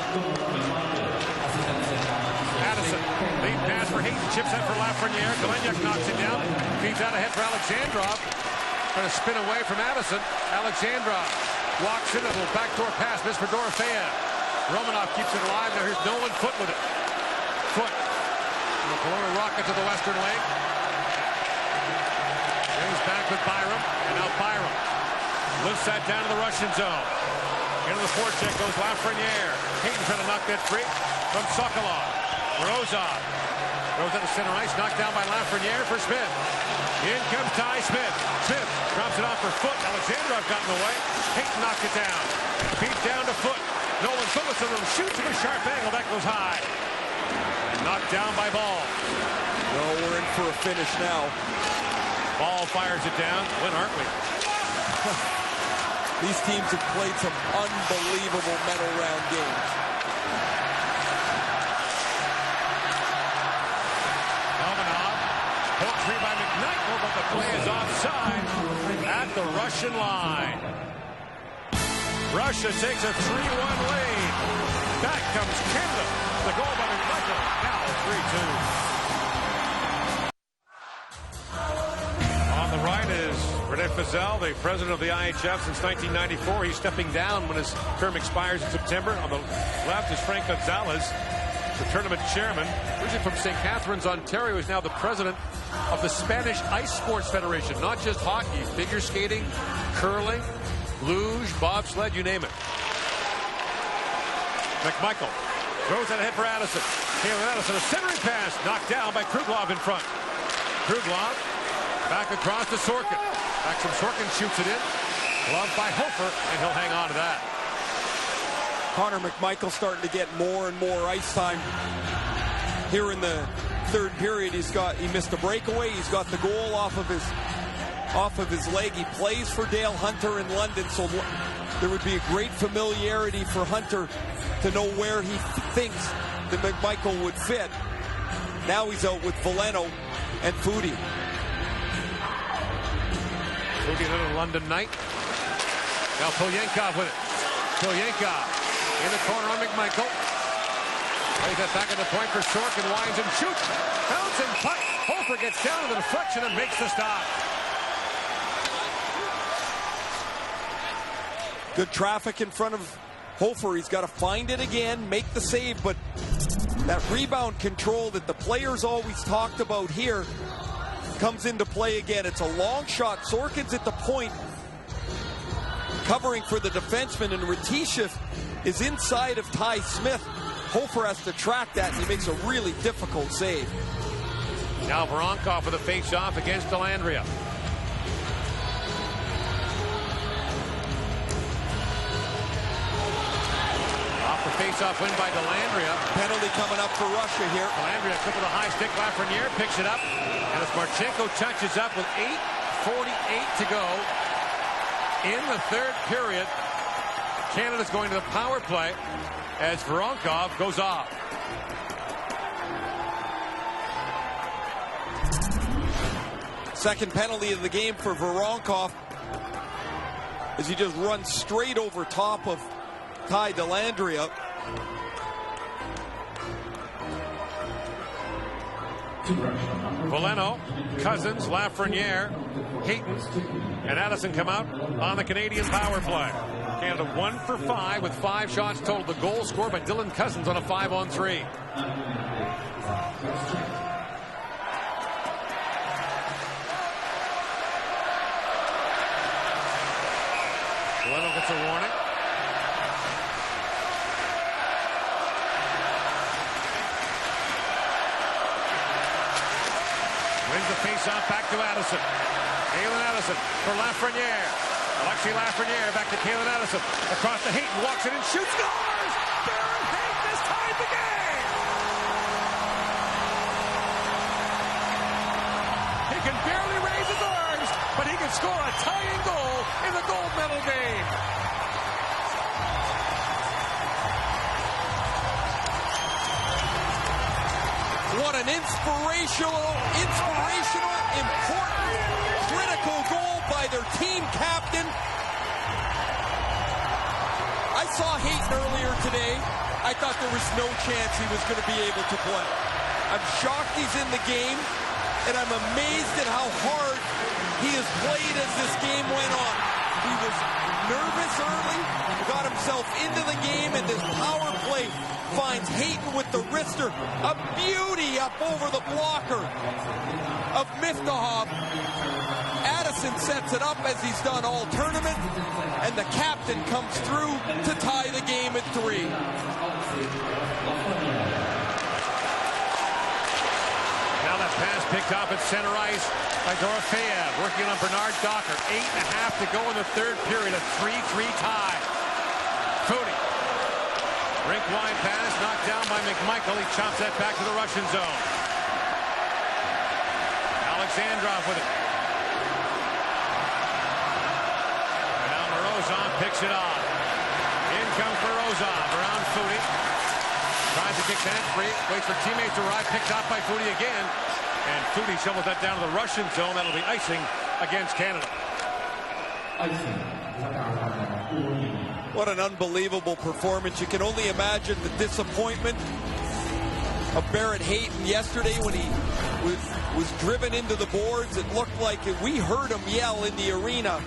Addison, lead pass for Heaton, chips in for Lafreniere. Galenyuk knocks it down. Feeds out ahead for Alexandrov. Trying to spin away from Addison. Alexandrov walks in a little backdoor pass. Missed for Dorofeyev. Romanov keeps it alive. Now here's Nolan Foote with it. Foote. The Kelowna Rocket to the western leg. Brings back with Byram. And now Byram lifts that down to the Russian zone. Into the forecheck goes Lafreniere. Heaton trying to knock that free from Sokolov. Rozov. Throws it to center ice. Knocked down by Lafreniere for Smith. In comes Ty Smith. Smith drops it off for Foote. Alexandrov got in the way. Heaton knocked it down. Beat down to Foote. Nolan Foote with a shoots from a sharp angle. That goes high. Knocked down by Ball. No, we're in for a finish now. Ball fires it down. When aren't we? These teams have played some unbelievable medal round games. Romanov. Hooked free by McMichael, but the play is offside at the Russian line. Russia takes a 3-1 lead. Back comes Canada. The goal by McMichael. Now 3-2. On the right is Rene Fizell, the president of the IIHF since 1994. He's stepping down when his term expires in September. On the left is Frank Gonzalez, the tournament chairman. Originally from St. Catharines, Ontario, is now the president of the Spanish Ice Sports Federation. Not just hockey, figure skating, curling, luge, bobsled, you name it. McMichael throws that ahead for Addison. Taylor Addison, a centering pass, knocked down by Kruglov in front. Kruglov back across to Sorkin. Back from Sorkin, shoots it in. Glove by Hofer, and he'll hang on to that. Connor McMichael starting to get more and more ice time here in the third period. He missed a breakaway. He's got the goal off of his leg. He plays for Dale Hunter in London, so there would be a great familiarity for Hunter to know where he thinks that McMichael would fit. Now he's out with Veleno and Foudy. Foudy, another London night. Now Polyenkov with it. Polyenkov in the corner on McMichael. Plays that back at the point for Sorkin. Winds and shoots. Bouncing puck. Hofer gets down to the deflection and makes the stop. Good traffic in front of Hofer. He's got to find it again, make the save, but that rebound control that the players always talked about here comes into play again. It's a long shot. Sorkin's at the point covering for the defenseman, and Ratishev is inside of Ty Smith. Hofer has to track that, and he makes a really difficult save. Now Voronkov with a face-off against Delandria. Off the face-off win by Delandria. Penalty coming up for Russia here. Delandria took with a high stick. Lafreniere picks it up. And as Marchenko touches up with 8:48 to go in the third period, Canada's going to the power play as Voronkov goes off. Second penalty of the game for Voronkov as he just runs straight over top of Ty Delandria. Veleno, Cousins, Lafreniere, Hayton, and Addison come out on the Canadian power play. Canada 1 for 5 with 5 shots total. The goal scored by Dylan Cousins on a 5-on-3. Veleno gets a warning. Wins the face-off back to Addison. Kalen Addison for Lafreniere. Alexis Lafreniere back to Kalen Addison. Across to Hayton, walks it and shoots, scores! Barron Hayton has tied the game! He can barely raise his arms, but he can score a tying goal in the gold medal game. What an inspirational, important, critical goal by their team captain. I saw Hayton earlier today. I thought there was no chance he was going to be able to play. I'm shocked he's in the game, and I'm amazed at how hard he has played as this game went on. He was nervous early, got himself into the game, and this power play finds Hayton with the wrister. A beauty up over the blocker of Miftahov. Addison sets it up as he's done all tournament, and the captain comes through to tie the game at 3. Now that pass picked up at center ice by Dorofeyev, working on Bernard Docker. 8.5 to go in the third period, a 3-3 tie. Cody. Rink wide pass, knocked down by McMichael. He chops that back to the Russian zone. Alexandrov with it. And now Morozov picks it off. In comes Morozov around Foudy. Tries to kick that free. Waits for teammates to arrive. Picked off by Foudy again. And Foudy shovels that down to the Russian zone. That'll be icing against Canada. What an unbelievable performance. You can only imagine the disappointment of Barrett Hayton yesterday when he was driven into the boards. It looked like we heard him yell in the arena.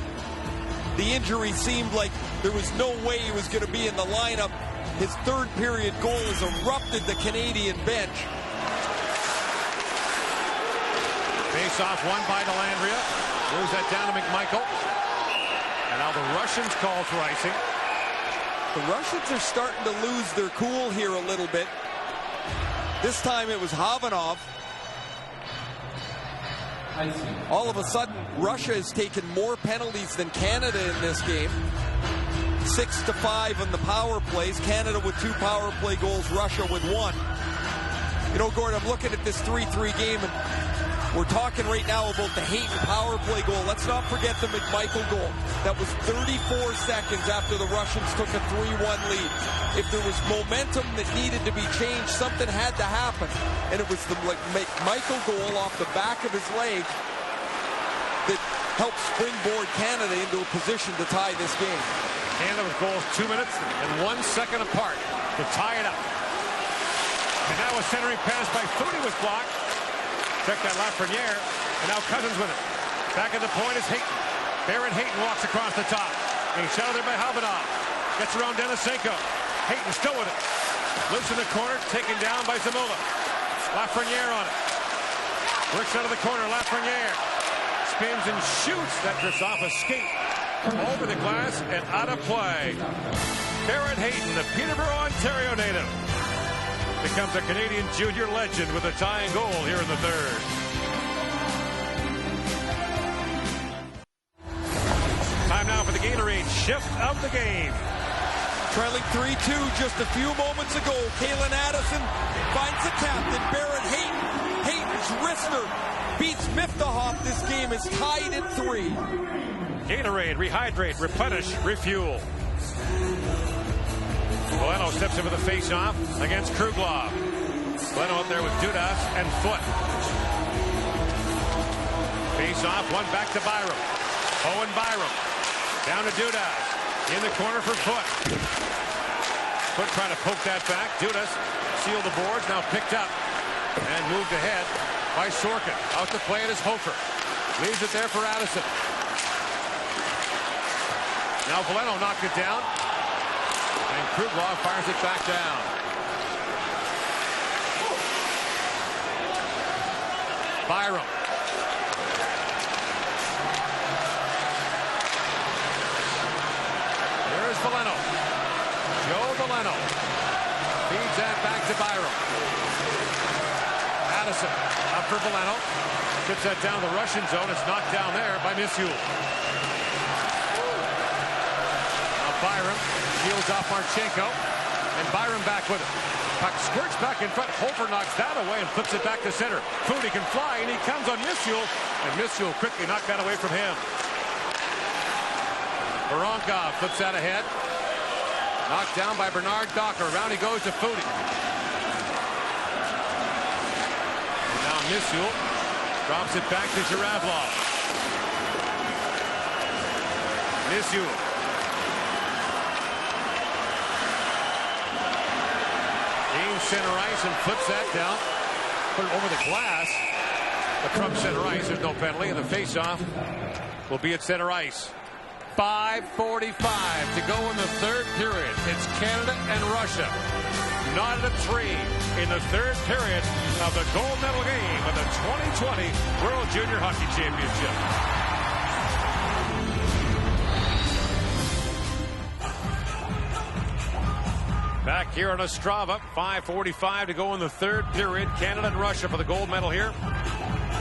The injury seemed like there was no way he was going to be in the lineup. His third period goal has erupted the Canadian bench. Face-off won by Dellandrea. Moves that down to McMichael. And now the Russians call for icing. The Russians are starting to lose their cool here a little bit. This time it was Havanov. All of a sudden, Russia has taken more penalties than Canada in this game. 6-5 on the power plays. Canada with 2 power play goals, Russia with 1. You know, Gord, I'm looking at this 3-3 game, and we're talking right now about the Hayton power play goal. Let's not forget the McMichael goal. That was 34 seconds after the Russians took a 3-1 lead. If there was momentum that needed to be changed, something had to happen. And it was the McMichael goal off the back of his leg that helped springboard Canada into a position to tie this game. Canada with goals 2 minutes and 1 second apart to tie it up. And now a centering pass by Foudy was blocked. Check that Lafreniere, and now Cousins with it. Back at the point is Hayton. Barrett Hayton walks across the top. Being shot there by Havanov. Gets around Denisenko. Hayton still with it. Loose in the corner, taken down by Zamula. Lafreniere on it. Works out of the corner, Lafreniere. Spins and shoots. That drifts off a skate. Over the glass and out of play. Barrett Hayton, the Peterborough, Ontario native, becomes a Canadian junior legend with a tying goal here in the third. Time now for the Gatorade shift of the game. Trailing 3-2 just a few moments ago. Kalen Addison finds the captain, Barrett Hayton. Hayton's wrister beats Miftahoff. This game is tied at 3. Gatorade, rehydrate, replenish, refuel. Bueno steps in for the face-off against Kruglov. Bueno up there with Dudas and Foot. Face-off, one back to Byram. Owen Byram. Down to Dudas. In the corner for Foot. Foot trying to poke that back. Dudas sealed the boards, now picked up. And moved ahead by Sorkin. Out to play it is Hofer. Leaves it there for Addison. Now Valeno knocked it down. And Kruglov fires it back down. Byram. There's Valeno. Joe Valeno. Feeds that back to Byram. Addison up for Valeno. Gets that down the Russian zone. It's knocked down there by Misyul. Now Byram heels off Marchenko, and Byram back with it. Puck squirts back in front. Hofer knocks that away and flips it back to center. Foudy can fly, and he comes on Misyul, and Misyul quickly knocked that away from him. Voronkov flips that ahead. Knocked down by Bernard Docker. Around he goes to Foudy. And now Misyul drops it back to Zhuravlov. Misyul. Center ice and flips that down. Put it over the glass. But from center ice, there's no penalty, and the face-off will be at center ice. 5:45 to go in the third period. It's Canada and Russia. Knotted at 3 in the third period of the gold medal game of the 2020 World Junior Hockey Championship. Back here on Ostrava, 5:45 to go in the third period. Canada and Russia for the gold medal here.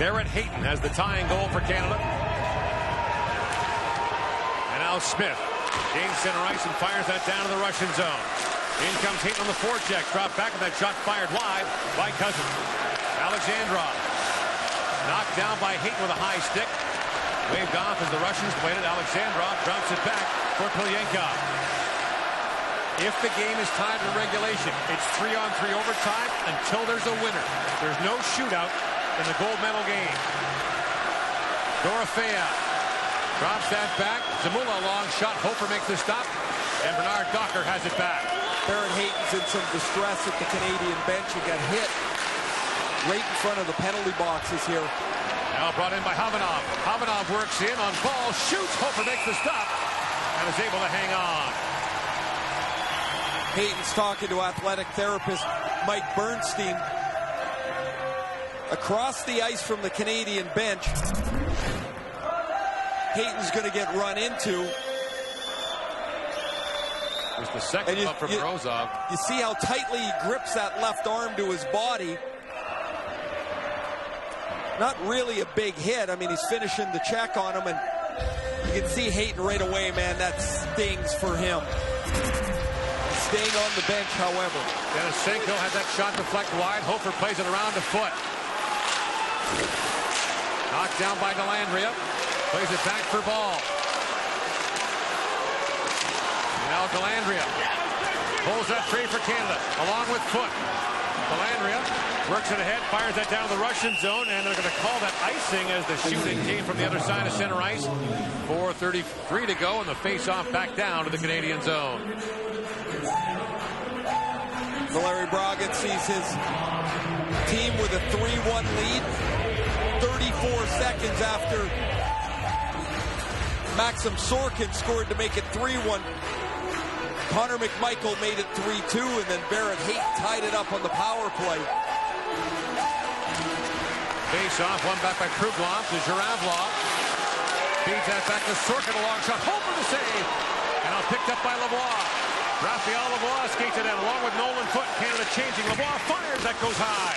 Barrett Hayton has the tying goal for Canada. And now Smith gains center ice and fires that down to the Russian zone. In comes Hayton on the forecheck. Drop back, and that shot fired wide by Cousins. Alexandrov knocked down by Hayton with a high stick. Waved off as the Russians played it. Alexandrov drops it back for Pilyenkov. If the game is tied in regulation, it's 3-on-3 overtime until there's a winner. There's no shootout in the gold medal game. Dorofeyev drops that back. Zamula, long shot. Hofer makes the stop. And Bernard Docker has it back. Barrett Hayton's in some distress at the Canadian bench. He got hit right in front of the penalty boxes here. Now brought in by Havanov. Havanov works in on ball, shoots. Hofer makes the stop and is able to hang on. Hayton's talking to athletic therapist Mike Bernstein. Across the ice from the Canadian bench, Hayton's going to get run into. There's the second up from Rozov. You see how tightly he grips that left arm to his body. Not really a big hit. I mean, he's finishing the check on him, and you can see Hayton right away, man. That stings for him. Staying on the bench, however. Denisenko had that shot deflect wide. Hofer plays it around to Foot. Knocked down by Dellandrea. Plays it back for Ball. Now Dellandrea pulls that free for Canada, along with Foot. Dellandrea works it ahead, fires that down the Russian zone, and they're going to call that icing as the shooting came from the other side of center ice. 4:33 to go, and the face-off back down to the Canadian zone. Valeri Bragin sees his team with a 3-1 lead. 34 seconds after Maxim Sorkin scored to make it 3-1. Connor McMichael made it 3-2, and then Barrett Hayton tied it up on the power play. Face-off, one back by Kruglov to Zhuravlov. Feeds that back to Sorkin, a long shot. Hofer the save, and now picked up by Lavoie. Raphael Lavoie skates it in along with Nolan Foot. Canada changing. Lavoie fires. That goes high.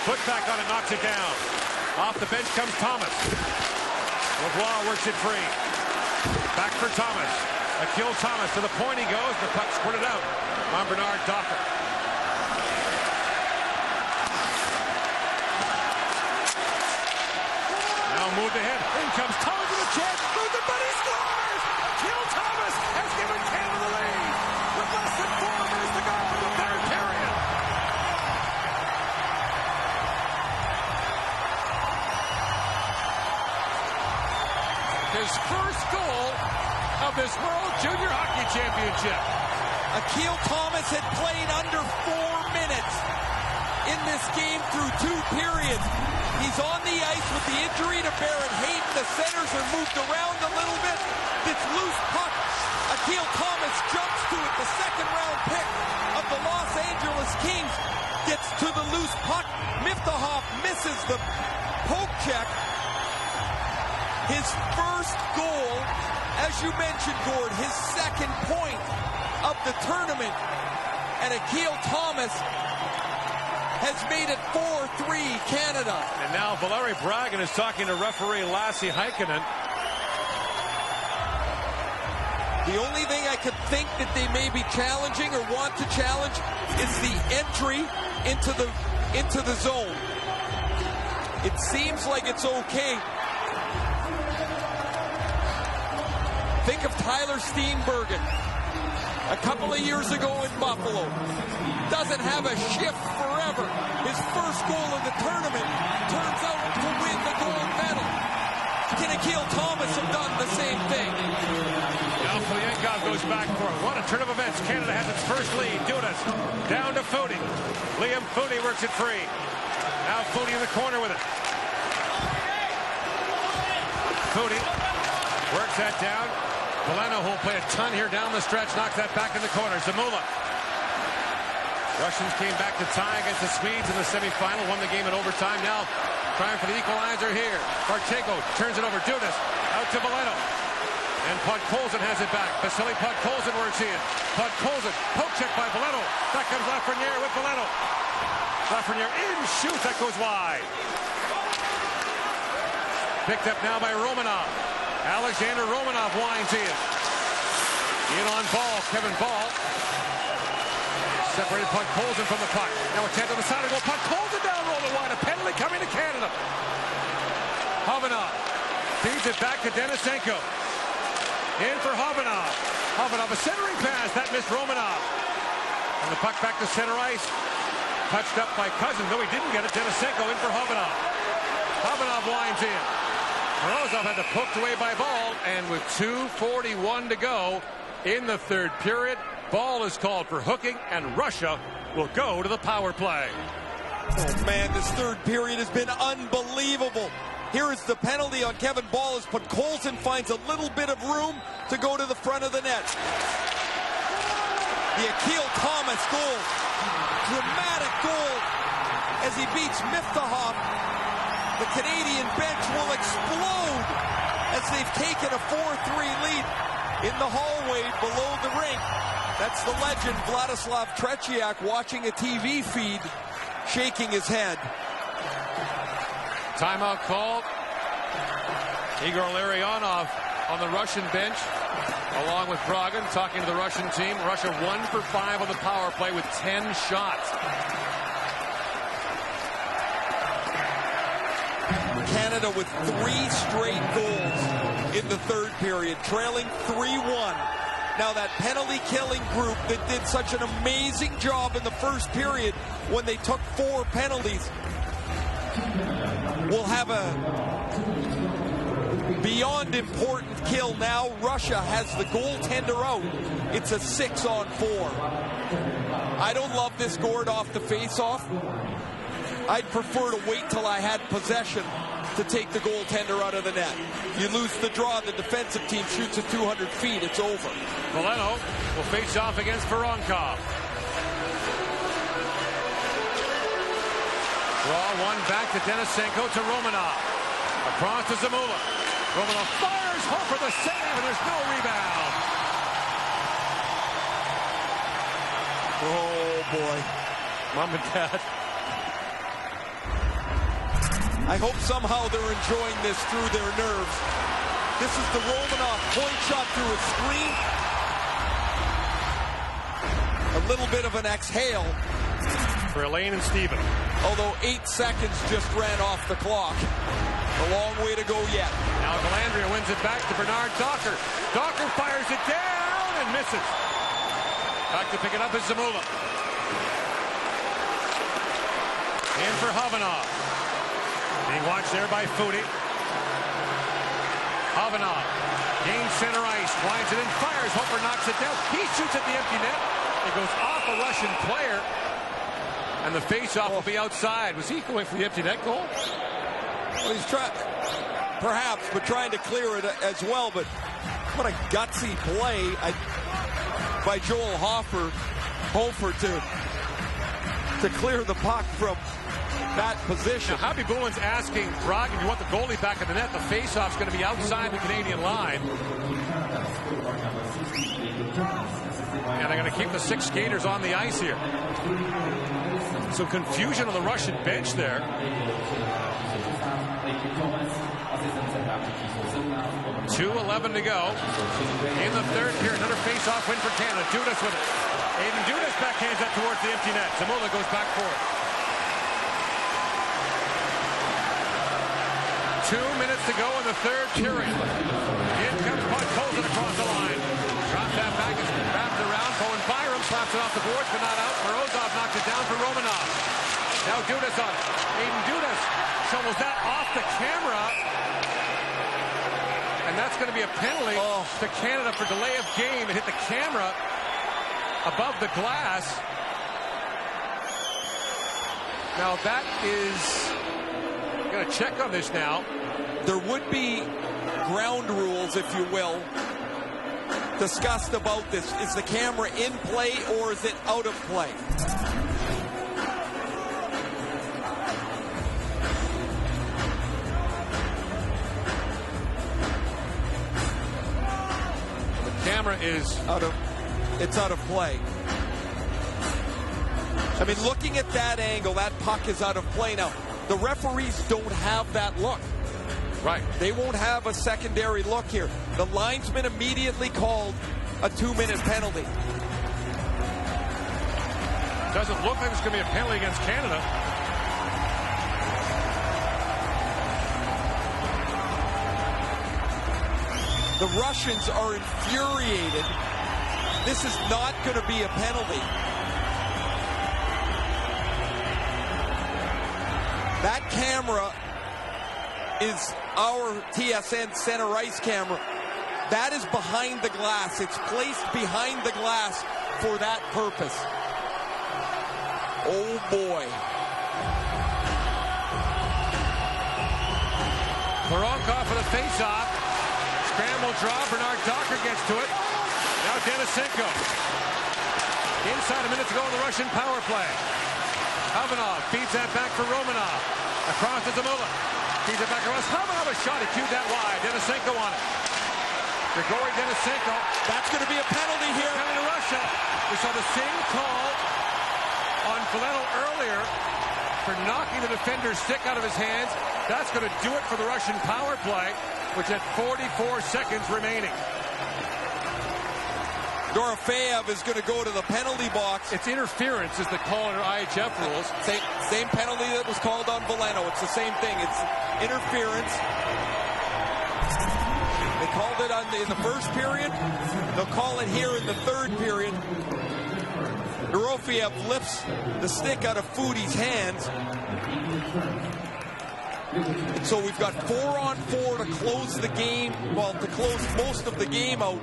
Foot back on it, knocks it down. Off the bench comes Thomas. Lavoie works it free. Back for Thomas. Akil Thomas to the point he goes. The puck squirted out on Bernard Docker. Now moved ahead. In comes Thomas with a chance. Moves it, but he scores! Akil Thomas has given Canada the lead with less than 4 minutes to go in the third period. His first goal of this World Junior Hockey Championship. Akil Thomas had played under 4 minutes in this game through 2 periods. He's on the ice with the injury to Barrett Hayton. The centers are moved around a little bit. This loose puck. Akil Thomas jumps to it. The second-round pick of the Los Angeles Kings gets to the loose puck. Miftahoff misses the poke check. His first goal, as you mentioned, Gord, his second point of the tournament. And Akil Thomas has made it 4-3 Canada. And now Valeri Bragin is talking to referee Lassi Heikkinen. The only thing I could think that they may be challenging or want to challenge is the entry into the zone. It seems like it's okay. Think of Tyler Steenbergen a couple of years ago in Buffalo. Doesn't have a shift forever. His first goal of the tournament turns out to win the gold medal. Can Akil Thomas have done the same thing? Now Polyenkov goes back for it. What a turn of events. Canada has its first lead. Dudas down to Foudy. Liam Foudy works it free. Now Foudy in the corner with it. Foudy works that down. Valeno, who will play a ton here down the stretch, knocks that back in the corner. Zamula. Russians came back to tie against the Swedes in the semifinal, won the game in overtime. Now trying for the equalizer here. Bartego turns it over. Dudas out to Valeno. And Podkolzin has it back. Vasily Podkolzin works in. Podkolzin, poke check by Valeno. That comes Lafreniere with Valeno. Lafreniere in, shoots, that goes wide. Picked up now by Romanov. Alexander Romanov winds in. In on Ball, Kevin Ball. Separated Podkolzin from the puck. Now a chance on the side of the goal. Podkolzin down, rolling wide. A penalty coming to Canada. Havanov feeds it back to Denisenko. In for Havanov. Havanov, a centering pass. That missed Romanov. And the puck back to center ice. Touched up by Cousins. Though he didn't get it. Denisenko in for Havanov. Havanov winds in. Morozov had it poked away by Ball. And with 2:41 to go in the third period, ball is called for hooking, and Russia will go to the power play. Oh man, this third period has been unbelievable. Here is the penalty on Kevin Ballas, but Colson finds a little bit of room to go to the front of the net. The Akil Thomas goal. Dramatic goal as he beats Miftahov. The Canadian bench will explode as they've taken a 4-3 lead in the hallway below the rink. That's the legend Vladislav Tretiak watching a TV feed, shaking his head. Timeout called. Igor Larionov on the Russian bench, along with Brogin, talking to the Russian team. Russia 1 for 5 on the power play with 10 shots. Canada with 3 straight goals in the third period, trailing 3-1. Now that penalty-killing group that did such an amazing job in the first period when they took 4 penalties will have a beyond important kill. Now Russia has the goaltender out. It's a 6-on-4. I don't love this gourd off the face-off. I'd prefer to wait till I had possession to take the goaltender out of the net. You lose the draw, the defensive team shoots at 200 feet, it's over. Mileno will face off against Voronkov. Draw one back to Denisenko to Romanov. Across to Zamula. Romanov fires, hope for the save, and there's no rebound. Oh boy. Mom and Dad. I hope somehow they're enjoying this through their nerves. This is the Romanov point shot through a screen. A little bit of an exhale. For Elaine and Steven. Although 8 seconds just ran off the clock. A long way to go yet. Now Galandria wins it back to Bernard Docker. Docker fires it down and misses. Back to pick it up is Zamula. In for Havanov. Being watched there by Foudy. Havanov gains center ice, winds it in, fires. Hofer knocks it down. He shoots at the empty net. It goes off a Russian player, and the face-off will be outside. Was he going for the empty net goal? Well, he's trying, perhaps, but trying to clear it as well. But what a gutsy play by Joel Hofer to clear the puck from that position. Now, Hoppy Boolin's asking Brogin, you want the goalie back in the net? The face-off's going to be outside the Canadian line. And they're going to keep the 6 skaters on the ice here. Some confusion on the Russian bench there. 2:11 to go in the third period. Another face-off win for Canada. Dudas with it. Aiden Dudas backhands that towards the empty net. Zamula goes back for it. 2 minutes to go in the third period. In comes puck, Colson across the line. Drops that back, it's wrapped around. Bowen Byram slaps it off the boards, but not out. Morozov knocks it down for Romanov. Now Dudas on it. Aiden Dudas shovels that off the camera. And that's going to be a penalty to Canada for delay of game. It hit the camera above the glass. Now that is... I'm going to check on this now. There would be ground rules, if you will, discussed about this. Is the camera in play or is it out of play? The camera is it's out of play. I mean, looking at that angle, that puck is out of play now. The referees don't have that look. Right. They won't have a secondary look here. The linesman immediately called a 2-minute penalty. Doesn't look like it's going to be a penalty against Canada. The Russians are infuriated. This is not going to be a penalty. That camera is our TSN center ice camera. That is behind the glass. It's placed behind the glass for that purpose. Oh boy. Voronkov for the face-off. Scramble draw. Bernard Docker gets to it. Now Denisenko. Inside a minute to go in the Russian power play. Havanov feeds that back for Romanov. Across to Zamula. Feeds it back across. Havanov a shot. He cued that wide. Denisenko on it. Grigory Denisenko. That's going to be a penalty here. Penalty to Russia. We saw the same call on Veleno earlier for knocking the defender's stick out of his hands. That's going to do it for the Russian power play, which had 44 seconds remaining. Dorofeyev is going to go to the penalty box. It's interference is the call under IIHF rules. Same penalty that was called on Veleno. It's the same thing. It's interference. They called it in the first period. They'll call it here in the third period. Dorofeyev lifts the stick out of Foodie's hands. So we've got 4-on-4 to close the game, well, to close most of the game out.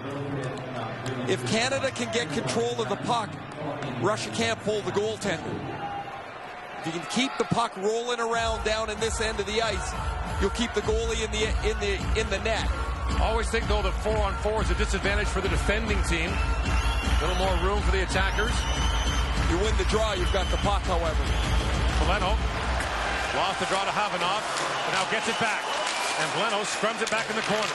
If Canada can get control of the puck, Russia can't pull the goaltender. If you can keep the puck rolling around down in this end of the ice, you'll keep the goalie in the net. Always think, though, that 4-on-4 is a disadvantage for the defending team. A little more room for the attackers. You win the draw, you've got the puck, however. Veleno lost the draw to Havanov, but now gets it back. And Veleno scrums it back in the corner.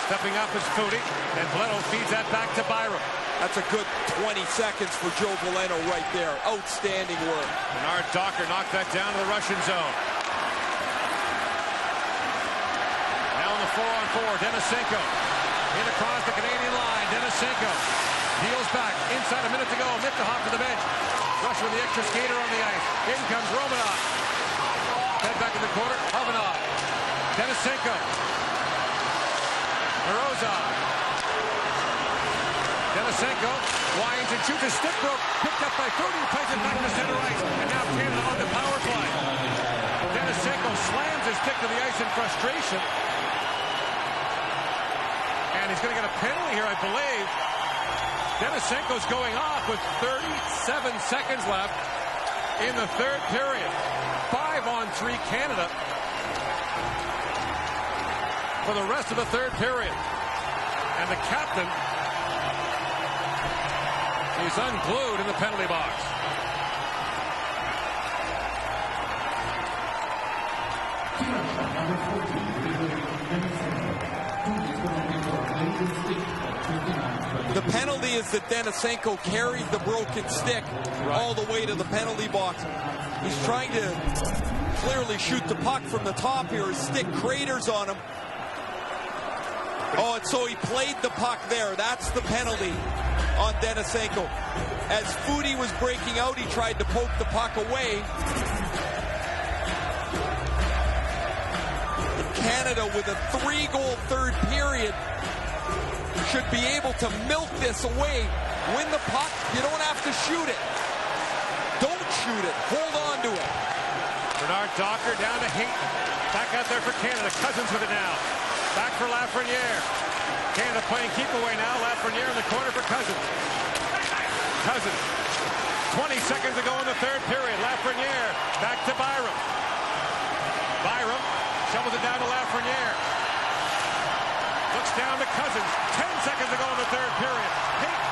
Stepping up is Foodie, and Veleno feeds that back to Byram. That's a good 20 seconds for Joe Veleno right there. Outstanding work. Bernard Docker knocked that down to the Russian zone. Now on the 4-on-4, Denisenko. In across the Canadian line, Denisenko deals back. Inside a minute to go, Mikhahov to the bench. Russia with the extra skater on the ice. In comes Romanov. Head back in the corner, Havanov. Denisenko. Morozov. Denisenko winds and shoots. His stick broke. Picked up by Foodie. Plays it back to center ice. And now Canada on the power play. Denisenko slams his stick to the ice in frustration. And he's going to get a penalty here, I believe. Denisenko's going off with 37 seconds left in the third period. 5-on-3 Canada for the rest of the third period. And the captain is unglued in the penalty box. The penalty is that Denisenko carried the broken stick all the way to the penalty box. He's trying to clearly shoot the puck from the top here. His stick craters on him. Oh, and so he played the puck there. That's the penalty on Denisenko. As Foodie was breaking out, he tried to poke the puck away. Canada, with a 3-goal third period, should be able to milk this away. Win the puck. You don't have to shoot it. Don't shoot it. Hold on to it. Bernard Docker down to Hayton. Back out there for Canada. Cousins with it now. Back for Lafreniere. Canada playing keep away now. Lafreniere in the corner for Cousins. Cousins. 20 seconds to go in the third period. Lafreniere back to Byram. Byram shovels it down to Lafreniere. Looks down to Cousins. 10 seconds to go in the third period. Hayton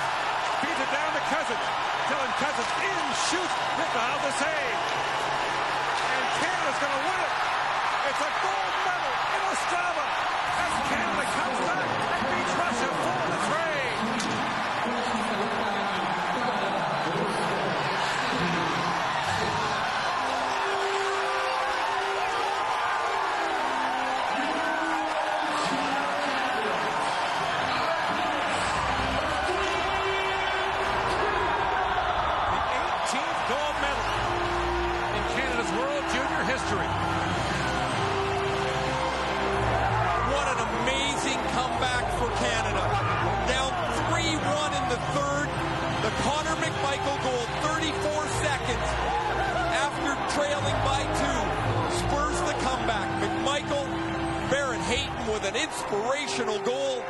feeds it down to Cousins. Telling Cousins in, shoots. Mikhahov the save. And Canada's going to win it. It's a gold medal in Ostrava as Canada comes back and beats Russia 4-3. With an inspirational goal.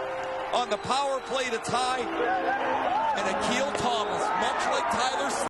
on the power play to tie. And Akil Thomas, much like Tyler